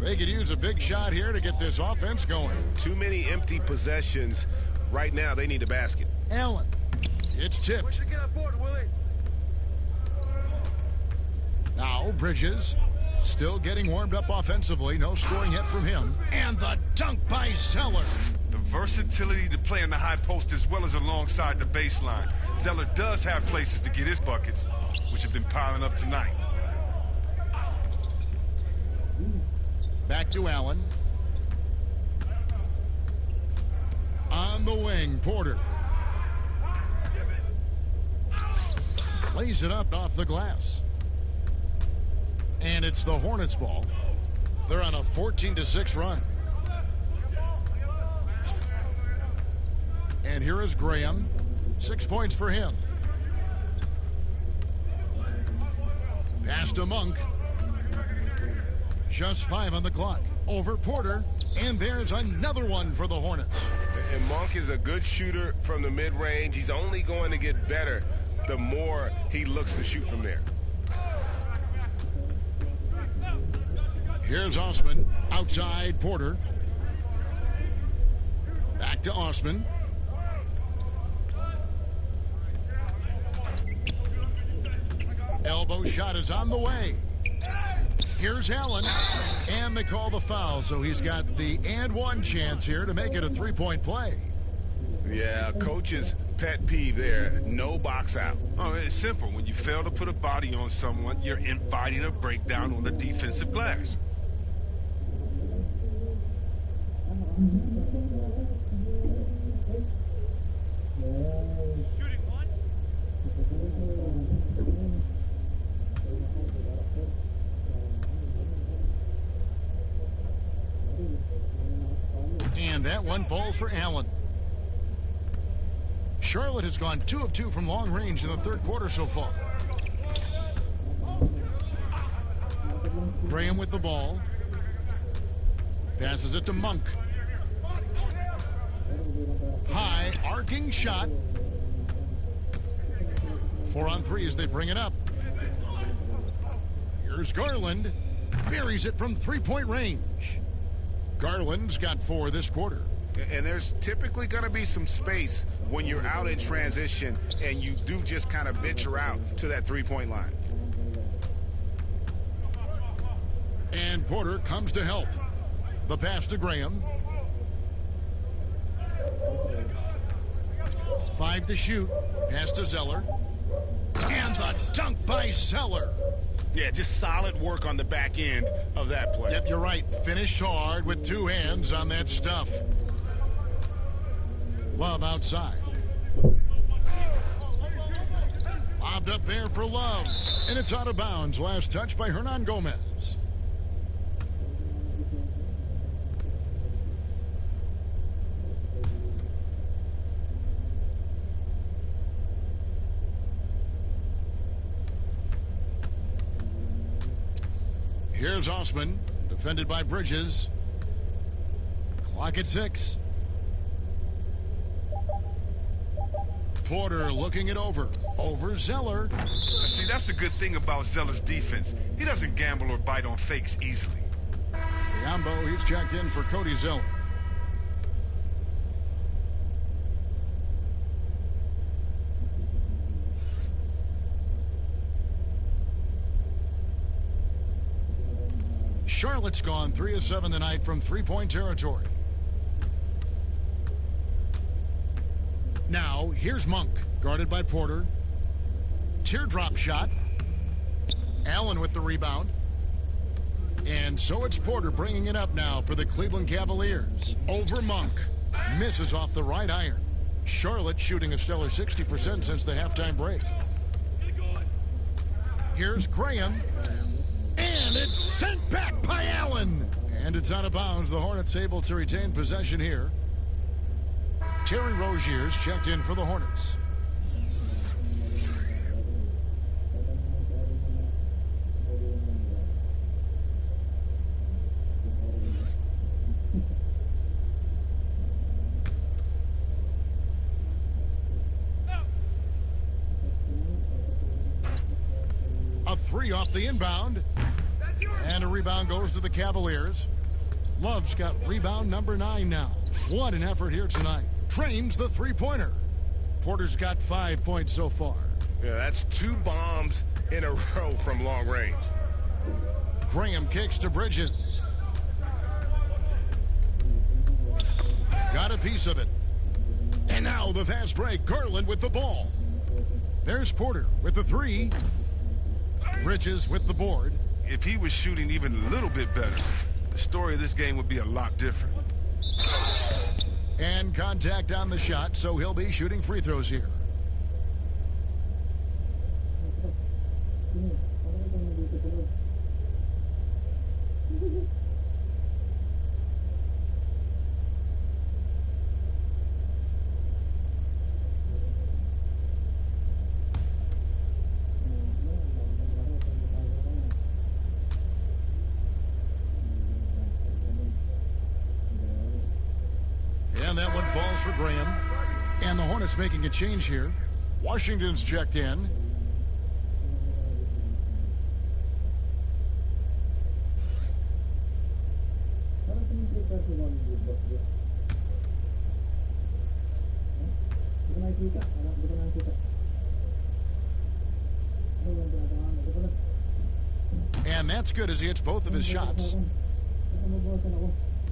A: They could use a big shot here to get this offense going.
E: Too many empty possessions. Right now, they need a basket.
A: Allen. It's tipped. Now Bridges still getting warmed up offensively. No scoring hit from him. And the dunk by Zeller.
B: The versatility to play in the high post as well as alongside the baseline. Zeller does have places to get his buckets, which have been piling up tonight.
A: Back to Allen. On the wing, Porter. Lays it up off the glass. And it's the Hornets ball. They're on a 14-6 run. And here is Graham. 6 points for him. Pass to Monk. Just 5 on the clock. Over Porter. And there's another one for the Hornets.
E: And Monk is a good shooter from the mid-range. He's only going to get better the more he looks to shoot from there.
A: Here's Osman. Outside Porter. Back to Osman. Elbow shot is on the way. Here's Allen. And they call the foul, so he's got the and one chance here to make it a three-point play.
D: Yeah, coach's pet peeve there. No box out.
B: Oh, it's simple. When you fail to put a body on someone, you're inviting a breakdown on the defensive glass.
A: And that one falls for Allen. Charlotte has gone 2 of 2 from long range in the third quarter so far. Graham with the ball. Passes it to Monk. High arcing shot. 4 on 3 as they bring it up. Here's Garland. Buries it from three-point range. Garland's got 4 this quarter.
D: And there's typically going to be some space when you're out in transition and you do just kind of venture out to that three-point line.
A: And Porter comes to help. The pass to Graham. 5 to shoot. Pass to Zeller. And the dunk by Zeller.
D: Yeah, just solid work on the back end of that play.
A: Yep, you're right. Finished hard with 2 hands on that stuff. Love outside. Lobbed up there for Love. And it's out of bounds. Last touch by Hernan Gomez. Here's Osman, defended by Bridges. Clock at 6. Porter looking it over. Over Zeller.
B: See, that's the good thing about Zeller's defense. He doesn't gamble or bite on fakes easily.
A: Biombo, he's checked in for Cody Zeller. Charlotte's gone 3 of 7 tonight from three-point territory. Now, here's Monk, guarded by Porter. Teardrop shot. Allen with the rebound. And so it's Porter bringing it up now for the Cleveland Cavaliers. Over Monk. Misses off the right iron. Charlotte shooting a stellar 60% since the halftime break. Here's Graham. And it's sent back by Allen. And it's out of bounds. The Hornets able to retain possession here. Terry Rozier's checked in for the Hornets. A 3 off the inbound. And a rebound goes to the Cavaliers. Love's got rebound number 9 now. What an effort here tonight. Trains the three-pointer. Porter's got 5 points so far.
E: Yeah, that's 2 bombs in a row from long range.
A: Graham kicks to Bridges. Got a piece of it. And now the fast break. Garland with the ball. There's Porter with the 3. Bridges with the board.
B: If he was shooting even a little bit better, the story of this game would be a lot different.
A: And contact on the shot, so he'll be shooting free throws here. And that one falls for Graham. And the Hornets making a change here. Washington's checked in. And that's good as he hits both of his shots.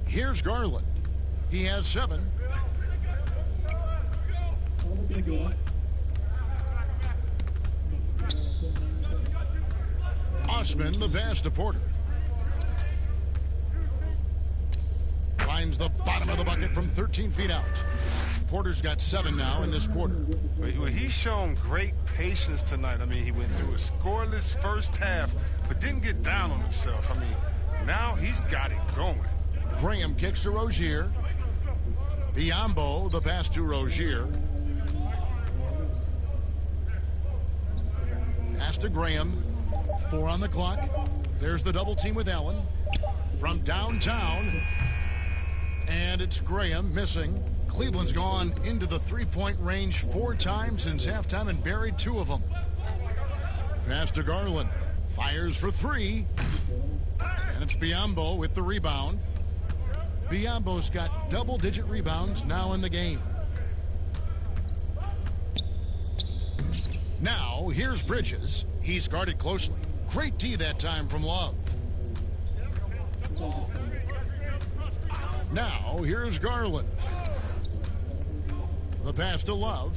A: Here's Garland. He has 7. Osman, the pass to Porter. Finds the bottom of the bucket from 13 feet out. Porter's got 7 now in this quarter.
B: Well, he's shown great patience tonight. I mean, he went through a scoreless first half, but didn't get down on himself. I mean, now he's got it going.
A: Graham kicks to Rozier. Biombo, the pass to Rozier. Pass to Graham. 4 on the clock. There's the double team with Allen. From downtown. And it's Graham missing. Cleveland's gone into the three-point range 4 times since halftime and buried 2 of them. Pass to Garland. Fires for 3. And it's Biombo with the rebound. Biombo's got double-digit rebounds now in the game. Now, here's Bridges. He's guarded closely. Great D that time from Love. Now, here's Garland. The pass to Love.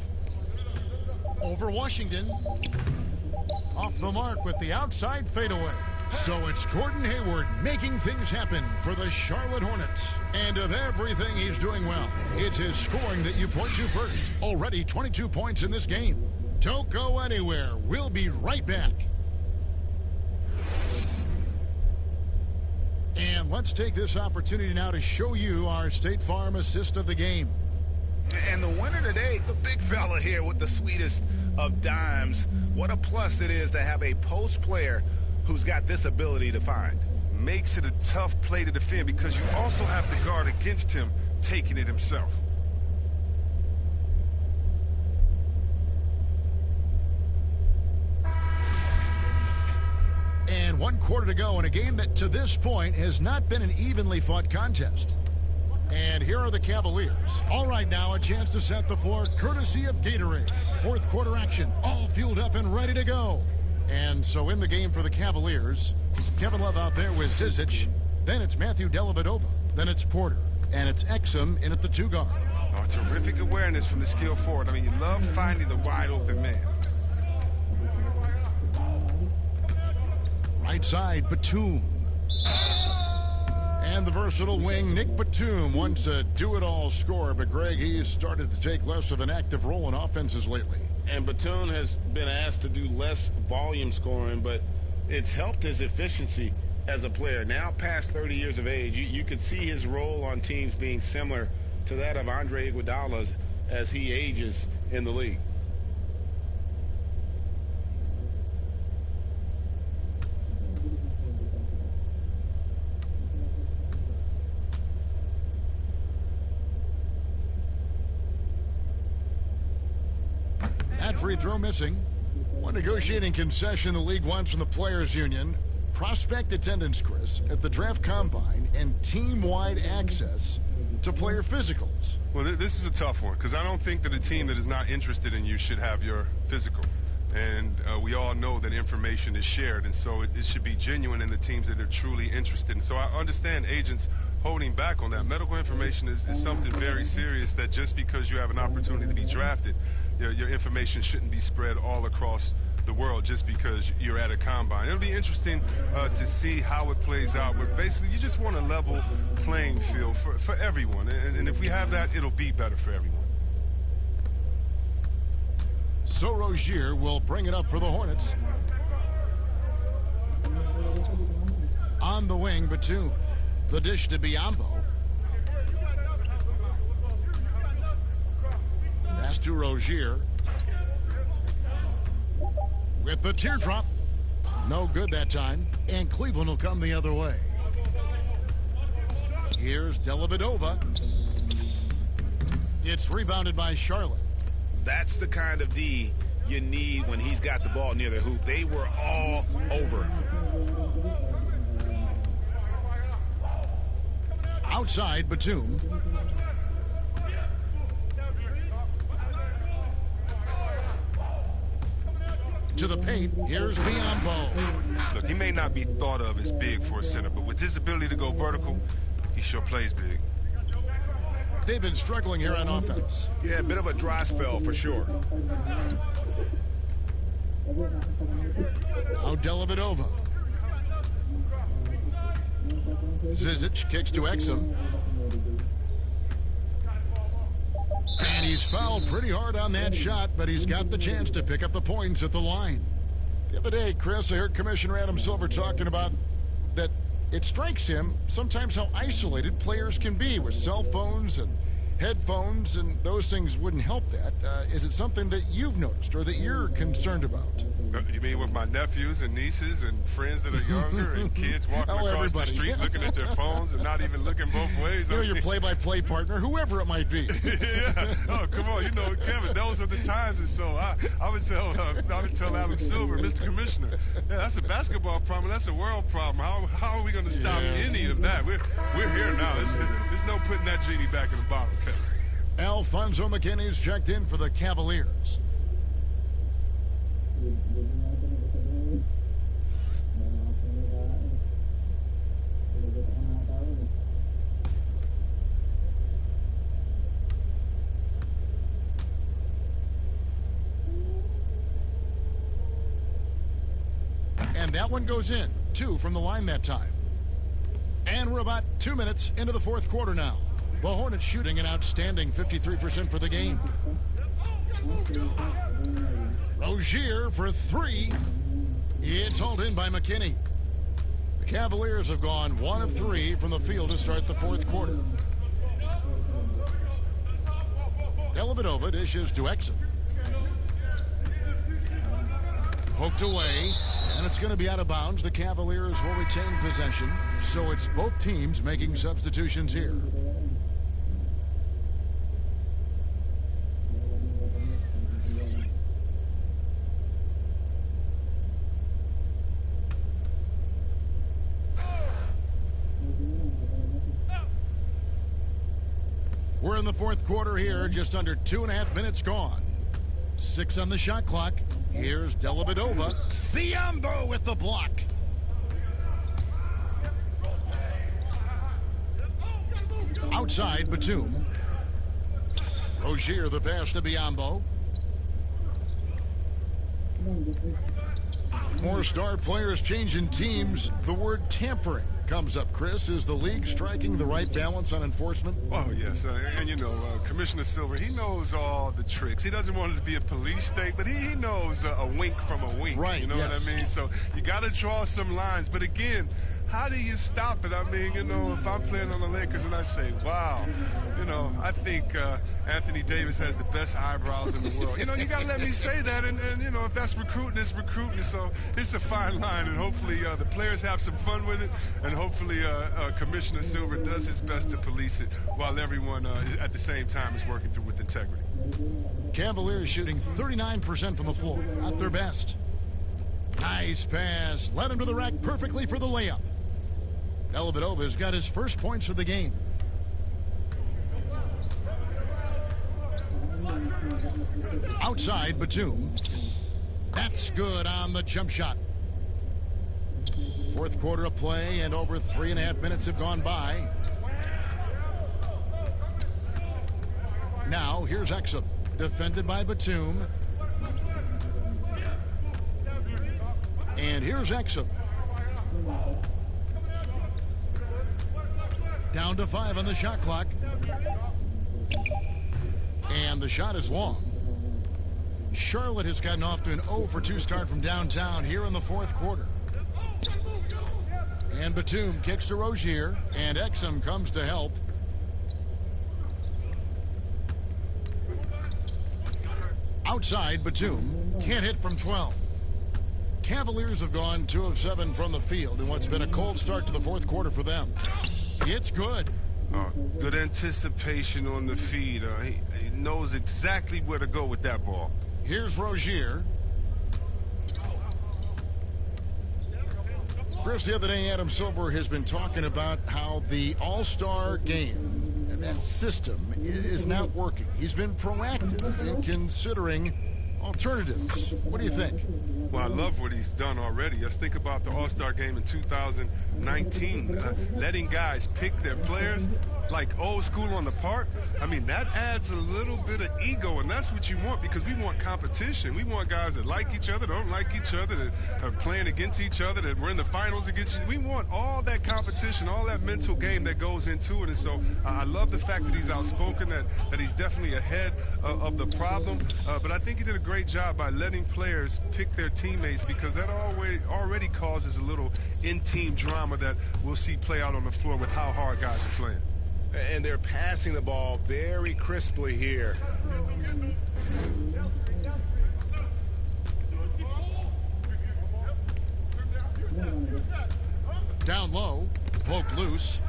A: Over Washington. Off the mark with the outside fadeaway. So it's Gordon Hayward making things happen for the Charlotte Hornets. And of everything he's doing well, it's his scoring that you point to first. Already 22 points in this game. Don't go anywhere. We'll be right back. And let's take this opportunity now to show you our State Farm assist of the game.
D: And the winner today, the big fella here with the sweetest of dimes. What a plus it is to have a post player who's got this ability to find.
B: Makes it a tough play to defend because you also have to guard against him taking it himself.
A: And 1 quarter to go in a game that to this point has not been an evenly fought contest. And here are the Cavaliers. All right, now a chance to set the floor courtesy of Gatorade. 4th quarter action, all fueled up and ready to go. And so in the game for the Cavaliers, Kevin Love out there with Zizic. Then it's Matthew Dellavedova. Then it's Porter. And it's Exum in at the 2 guard.
B: Oh, terrific awareness from the skill forward. I mean, you love finding the wide open man.
A: Right side, Batum. And the versatile wing, Nick Batum, wants a do-it-all scorer. But, Greg, he's started to take less of an active role in offenses lately.
C: And Batum has been asked to do less volume scoring, but it's helped his efficiency as a player. Now past 30 years of age, you could see his role on teams being similar to that of Andre Iguodala's as he ages in the league.
A: Free throw missing. One negotiating concession the league wants from the Players Union. Prospect attendance, Chris, at the draft combine and team-wide access to player physicals.
B: Well, this is a tough one because I don't think that a team that is not interested in you should have your physical. And we all know that information is shared, and so it should be genuine in the teams that are truly interested. And so I understand agents holding back on that. Medical information is something very serious that just because you have an opportunity to be drafted, your information shouldn't be spread all across the world just because you're at a combine. It'll be interesting to see how it plays out, but basically you just want a level playing field for everyone. And if we have that, it'll be better for everyone.
A: So Rozier will bring it up for the Hornets. On the wing, Batum. The dish to Biombo. Pass to Rozier. With the teardrop. No good that time. And Cleveland will come the other way. Here's Dellavedova. It's rebounded by Charlotte.
D: That's the kind of D you need when he's got the ball near the hoop. They were all over him.
A: Outside, Batum. To the paint, here's Biombo.
B: Look, he may not be thought of as big for a center, but with his ability to go vertical, he sure plays big.
A: They've been struggling here on offense.
D: Yeah, a bit of a dry spell for sure.
A: Now Dellavedova. Zizic kicks to Exum. And he's fouled pretty hard on that shot, but he's got the chance to pick up the points at the line. The other day, Chris, I heard Commissioner Adam Silver talking about that it strikes him sometimes how isolated players can be with cell phones and headphones, and those things wouldn't help that. Is it something that you've noticed or that you're concerned about?
B: You mean with my nephews and nieces and friends that are younger and kids walking across the street looking at their phones and not even looking both ways?
A: You know, your play-by-play partner, whoever it might be.
B: Yeah. Oh, come on. You know, Kevin, those are the times. And so I would tell Adam Silver, Mr. Commissioner, that's a basketball problem. That's a world problem. How are we going to stop any of that? We're here now. There's no putting that genie back in the bottle, Kevin.
A: Alfonso McKinney's checked in for the Cavaliers. And that one goes in. 2 from the line that time. And we're about 2 minutes into the fourth quarter now. The Hornets shooting an outstanding 53% for the game. Rozier for 3. It's hauled in by McKinney. The Cavaliers have gone 1 of 3 from the field to start the fourth quarter. Dellavedova dishes to Exum. Poked away, and it's going to be out of bounds. The Cavaliers will retain possession, so it's both teams making substitutions here. We're in the fourth quarter here, just under 2.5 minutes gone. 6 on the shot clock. Here's Dellavedova. Biombo with the block. Outside, Batum. Rozier the pass to Biombo. More star players changing teams. The word tampering comes up, Chris. Is the league striking the right balance on enforcement?
B: Oh, yes. And, you know, Commissioner Silver, he knows all the tricks. He doesn't want it to be a police state, but he knows a wink from a wink.
A: Right,
B: you know what I mean? So you got to draw some lines. But, again, how do you stop it? I mean, you know, if I'm playing on the Lakers and I say, wow, you know, I think Anthony Davis has the best eyebrows in the world. You know, you got to let me say that. And, you know, if that's recruiting, it's recruiting. So it's a fine line. And hopefully the players have some fun with it. And hopefully Commissioner Silver does his best to police it while everyone at the same time is working through with integrity.
A: Cavaliers shooting 39% from the floor. Not their best. Nice pass. Led him to the rack perfectly for the layup. Dellavedova's got his first points of the game. Outside, Batum. That's good on the jump shot. Fourth quarter of play, and over 3.5 minutes have gone by. Now, here's Exum. Defended by Batum. And here's Exum. Down to 5 on the shot clock. And the shot is long. Charlotte has gotten off to an 0 for 2 start from downtown here in the fourth quarter. And Batum kicks to Rozier, and Exum comes to help. Outside, Batum can't hit from 12. Cavaliers have gone 2 of 7 from the field in what's been a cold start to the fourth quarter for them. It's good.
B: Good anticipation on the feed. He knows exactly where to go with that ball.
A: Here's Rozier. Chris, the other day, Adam Silver has been talking about how the All-Star game, that system, is not working. He's been proactive in considering alternatives. What do you think?
B: Well, I love what he's done already. Let's think about the All-Star game in 2019. Letting guys pick their players like old school on the park. I mean, that adds a little bit of ego, and that's what you want because we want competition. We want guys that like each other, don't like each other, that are playing against each other, that we're in the finals against each other. We want all that competition, all that mental game that goes into it. And so I love the fact that he's outspoken, that he's definitely ahead of the problem. But I think he did a great job by letting players pick their teammates because that already causes a little in-team drama that we'll see play out on the floor with how hard guys are playing.
E: And they're passing the ball very crisply here.
A: Down low, poked loose,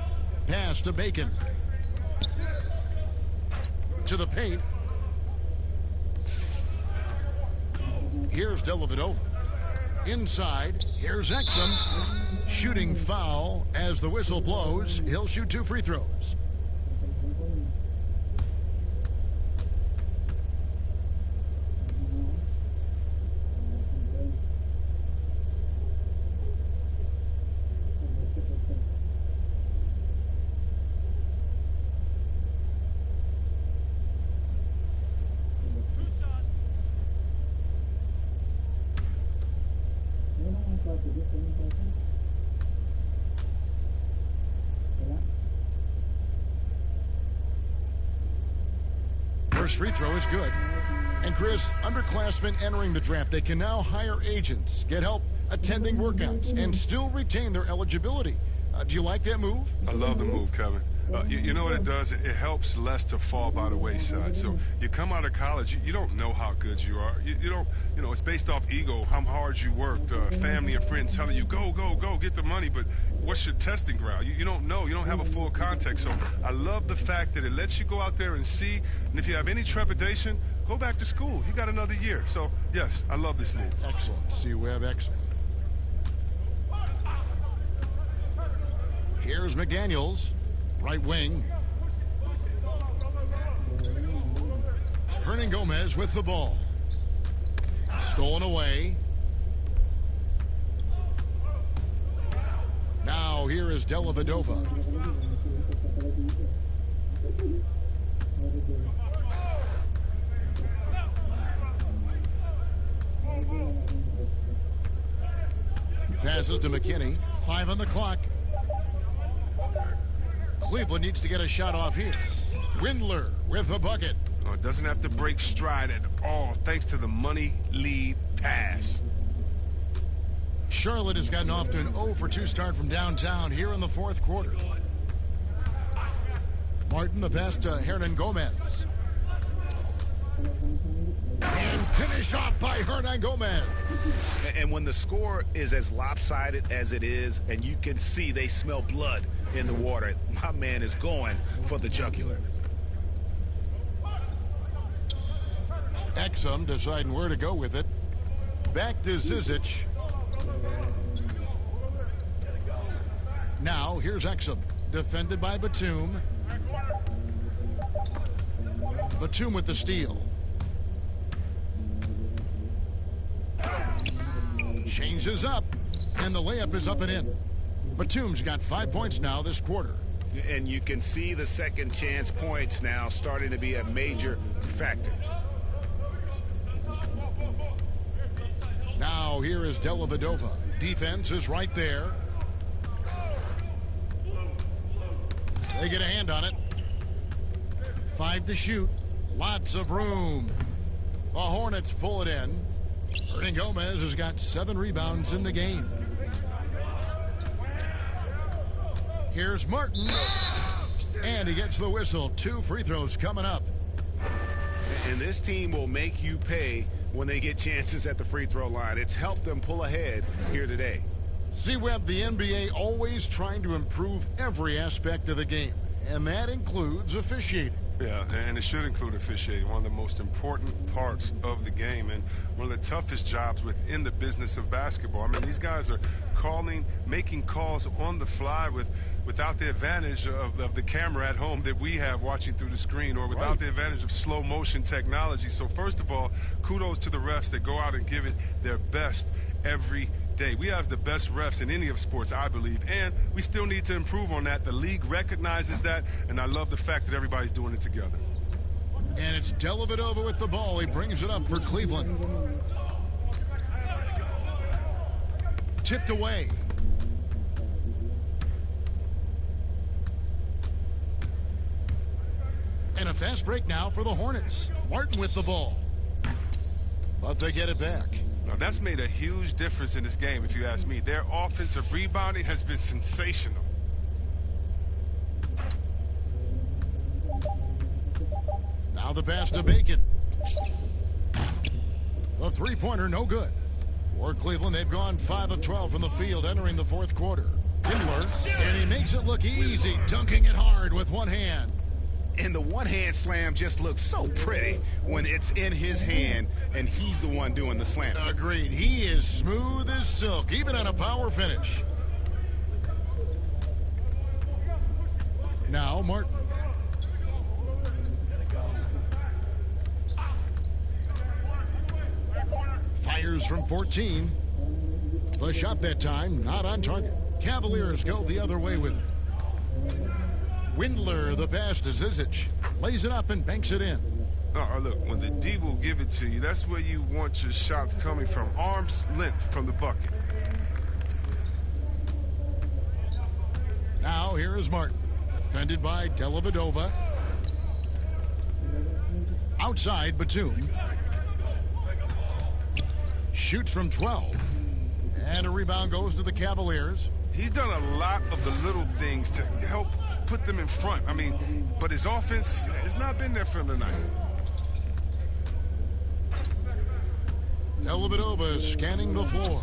A: pass to Bacon. To the paint. Here's Dellavedova. Inside, here's Exum. Shooting foul as the whistle blows. He'll shoot 2 free throws. First free throw is good. And Chris, underclassmen entering the draft, they can now hire agents, get help attending workouts, and still retain their eligibility. Do you like that move?
B: I love the move, Kevin. You know what it does? It helps less to fall by the wayside. So you come out of college, you don't know how good you are. You don't, it's based off ego, how hard you worked, family and friends telling you, go, get the money, but what's your testing ground? You don't know. You don't have a full context. So I love the fact that it lets you go out there and see, and if you have any trepidation, go back to school. You got another year. So, yes, I love this move.
A: Excellent. See, we have excellent. Here's McDaniels. Right wing. Hernan Gomez with the ball. Stolen away. Now here is Della Vedova. Passes to McKinney. 5 on the clock. Cleveland needs to get a shot off here. Windler with the bucket.
B: Oh, it doesn't have to break stride at all, thanks to the money lead pass.
A: Charlotte has gotten off to an 0 for 2 start from downtown here in the 4th quarter. Martin, the pass to Hernan Gomez. And finished off by Hernan Gomez.
D: And when the score is as lopsided as it is, and you can see they smell blood in the water, my man is going for the jugular.
A: Exum deciding where to go with it. Back to Zizic. Now here's Exum, defended by Batum. Batum with the steal. Changes up, and the layup is up and in. Batum's got 5 points now this quarter.
D: And you can see the second chance points now starting to be a major factor.
A: Now here is Della Vedova. Defense is right there. They get a hand on it. 5 to shoot. Lots of room. The Hornets pull it in. Hernan Gomez has got 7 rebounds in the game. Here's Martin. And he gets the whistle. 2 free throws coming up.
D: And this team will make you pay when they get chances at the free throw line. It's helped them pull ahead here today.
A: C-Web, the NBA always trying to improve every aspect of the game. And that includes officiating.
B: Yeah, and it should include officiating, one of the most important parts of the game and one of the toughest jobs within the business of basketball. I mean, these guys are making calls on the fly without the advantage of the camera at home that we have watching through the screen, or without the advantage of slow motion technology. So first of all, kudos to the refs that go out and give it their best every day. We have the best refs in any of sports, I believe, and we still need to improve on that. The league recognizes that, and I love the fact that everybody's doing it together.
A: And it's Della Vedova with the ball. He brings it up for Cleveland. Tipped away. And a fast break now for the Hornets. Martin with the ball. But they get it back.
B: Now, that's made a huge difference in this game, if you ask me. Their offensive rebounding has been sensational.
A: Now the pass to Bacon. The three-pointer, no good. For Cleveland, they've gone 5 of 12 from the field entering the 4th quarter. Windler, and he makes it look easy, dunking it hard with one hand.
D: And the one-hand slam just looks so pretty when it's in his hand and he's the one doing the slam.
A: Agreed. He is smooth as silk, even on a power finish. Now Martin. Fires from 14. The shot that time not on target. Cavaliers go the other way with it. Windler, the pass to Zizic. Lays it up and banks it in.
B: Look, when the D will give it to you, that's where you want your shots coming from. Arm's length from the bucket.
A: Now here is Martin. Defended by Dellavedova. Outside Batum. Shoots from 12. And a rebound goes to the Cavaliers.
B: He's done a lot of the little things to help put them in front. I mean, but his offense has not been there for him tonight.
A: Dellavedova scanning the floor.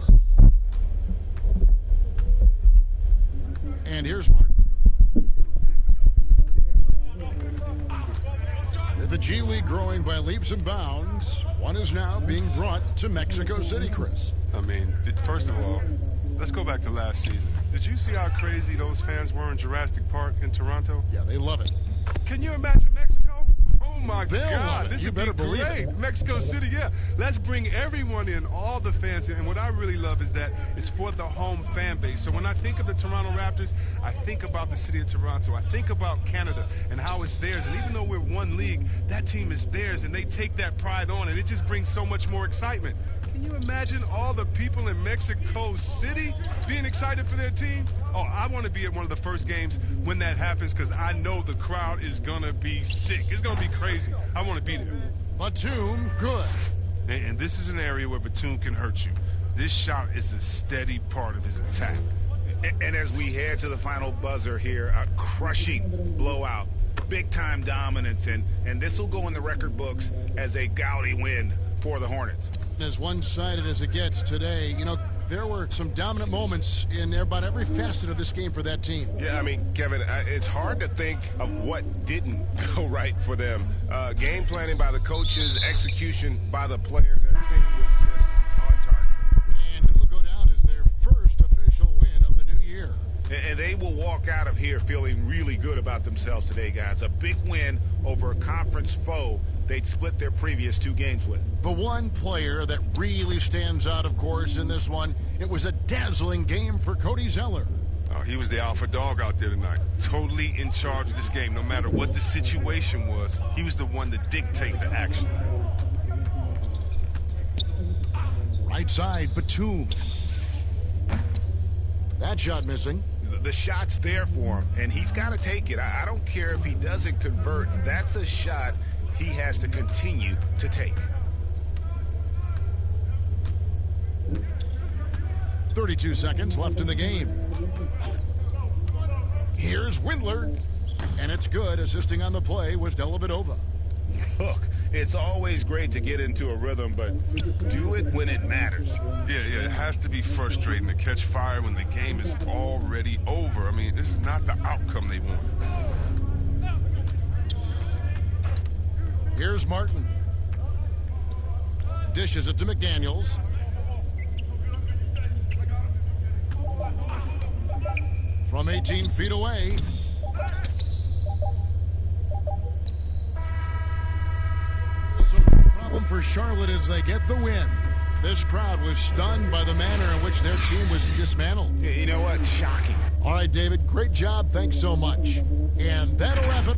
A: And here's Martin. With the G League growing by leaps and bounds, one is now being brought to Mexico City, Chris.
B: I mean, first of all, let's go back to last season. Did you see how crazy those fans were in Jurassic Park in Toronto?
A: Yeah, they love it.
B: Can you imagine Mexico? Oh, my
A: They'll
B: God. This would be great. Mexico City, yeah. Let's bring everyone in, all the fans in. And what I really love is that it's for the home fan base. So when I think of the Toronto Raptors, I think about the city of Toronto. I think about Canada and how it's theirs. And even though we're one league, that team is theirs, and they take that pride on, and it just brings so much more excitement. Can you imagine all the people in Mexico City being excited for their team? Oh, I want to be at one of the first games when that happens because I know the crowd is going to be sick. It's going to be crazy. I want to be there.
A: Batum, good.
B: And this is an area where Batum can hurt you. This shot is a steady part of his attack.
D: And as we head to the final buzzer here, a crushing blowout, big-time dominance, and this will go in the record books as a gaudy win for the Hornets.
A: As one-sided as it gets today, you know, there were some dominant moments in about every facet of this game for that team.
E: Yeah, I mean, Kevin, it's hard to think of what didn't go right for them. Game planning by the coaches, execution by the players, everything was just on target.
A: And it'll go down as their first official win of the new year.
D: And they will walk out of here feeling really good about themselves today, guys. A big win over a conference foe they'd split their previous two games with.
A: The one player that really stands out, of course, in this one, it was a dazzling game for Cody Zeller.
B: Oh, he was the alpha dog out there tonight. Totally in charge of this game. No matter what the situation was, he was the one to dictate the action.
A: Right side, Batum. That shot missing.
D: The shot's there for him, and he's got to take it. I don't care if he doesn't convert. That's a shot he has to continue to take.
A: 32 seconds left in the game. Here's Windler, and it's good. Assisting on the play was Dellavedova.
D: Look, it's always great to get into a rhythm, but do it when it matters.
B: Yeah, it has to be frustrating to catch fire when the game is already over. I mean, this is not the outcome they want.
A: Here's Martin. Dishes it to McDaniels. From 18 feet away. So no problem for Charlotte as they get the win. This crowd was stunned by the manner in which their team was dismantled.
D: You know what? Shocking.
A: All right, David, great job. Thanks so much. And that'll wrap it.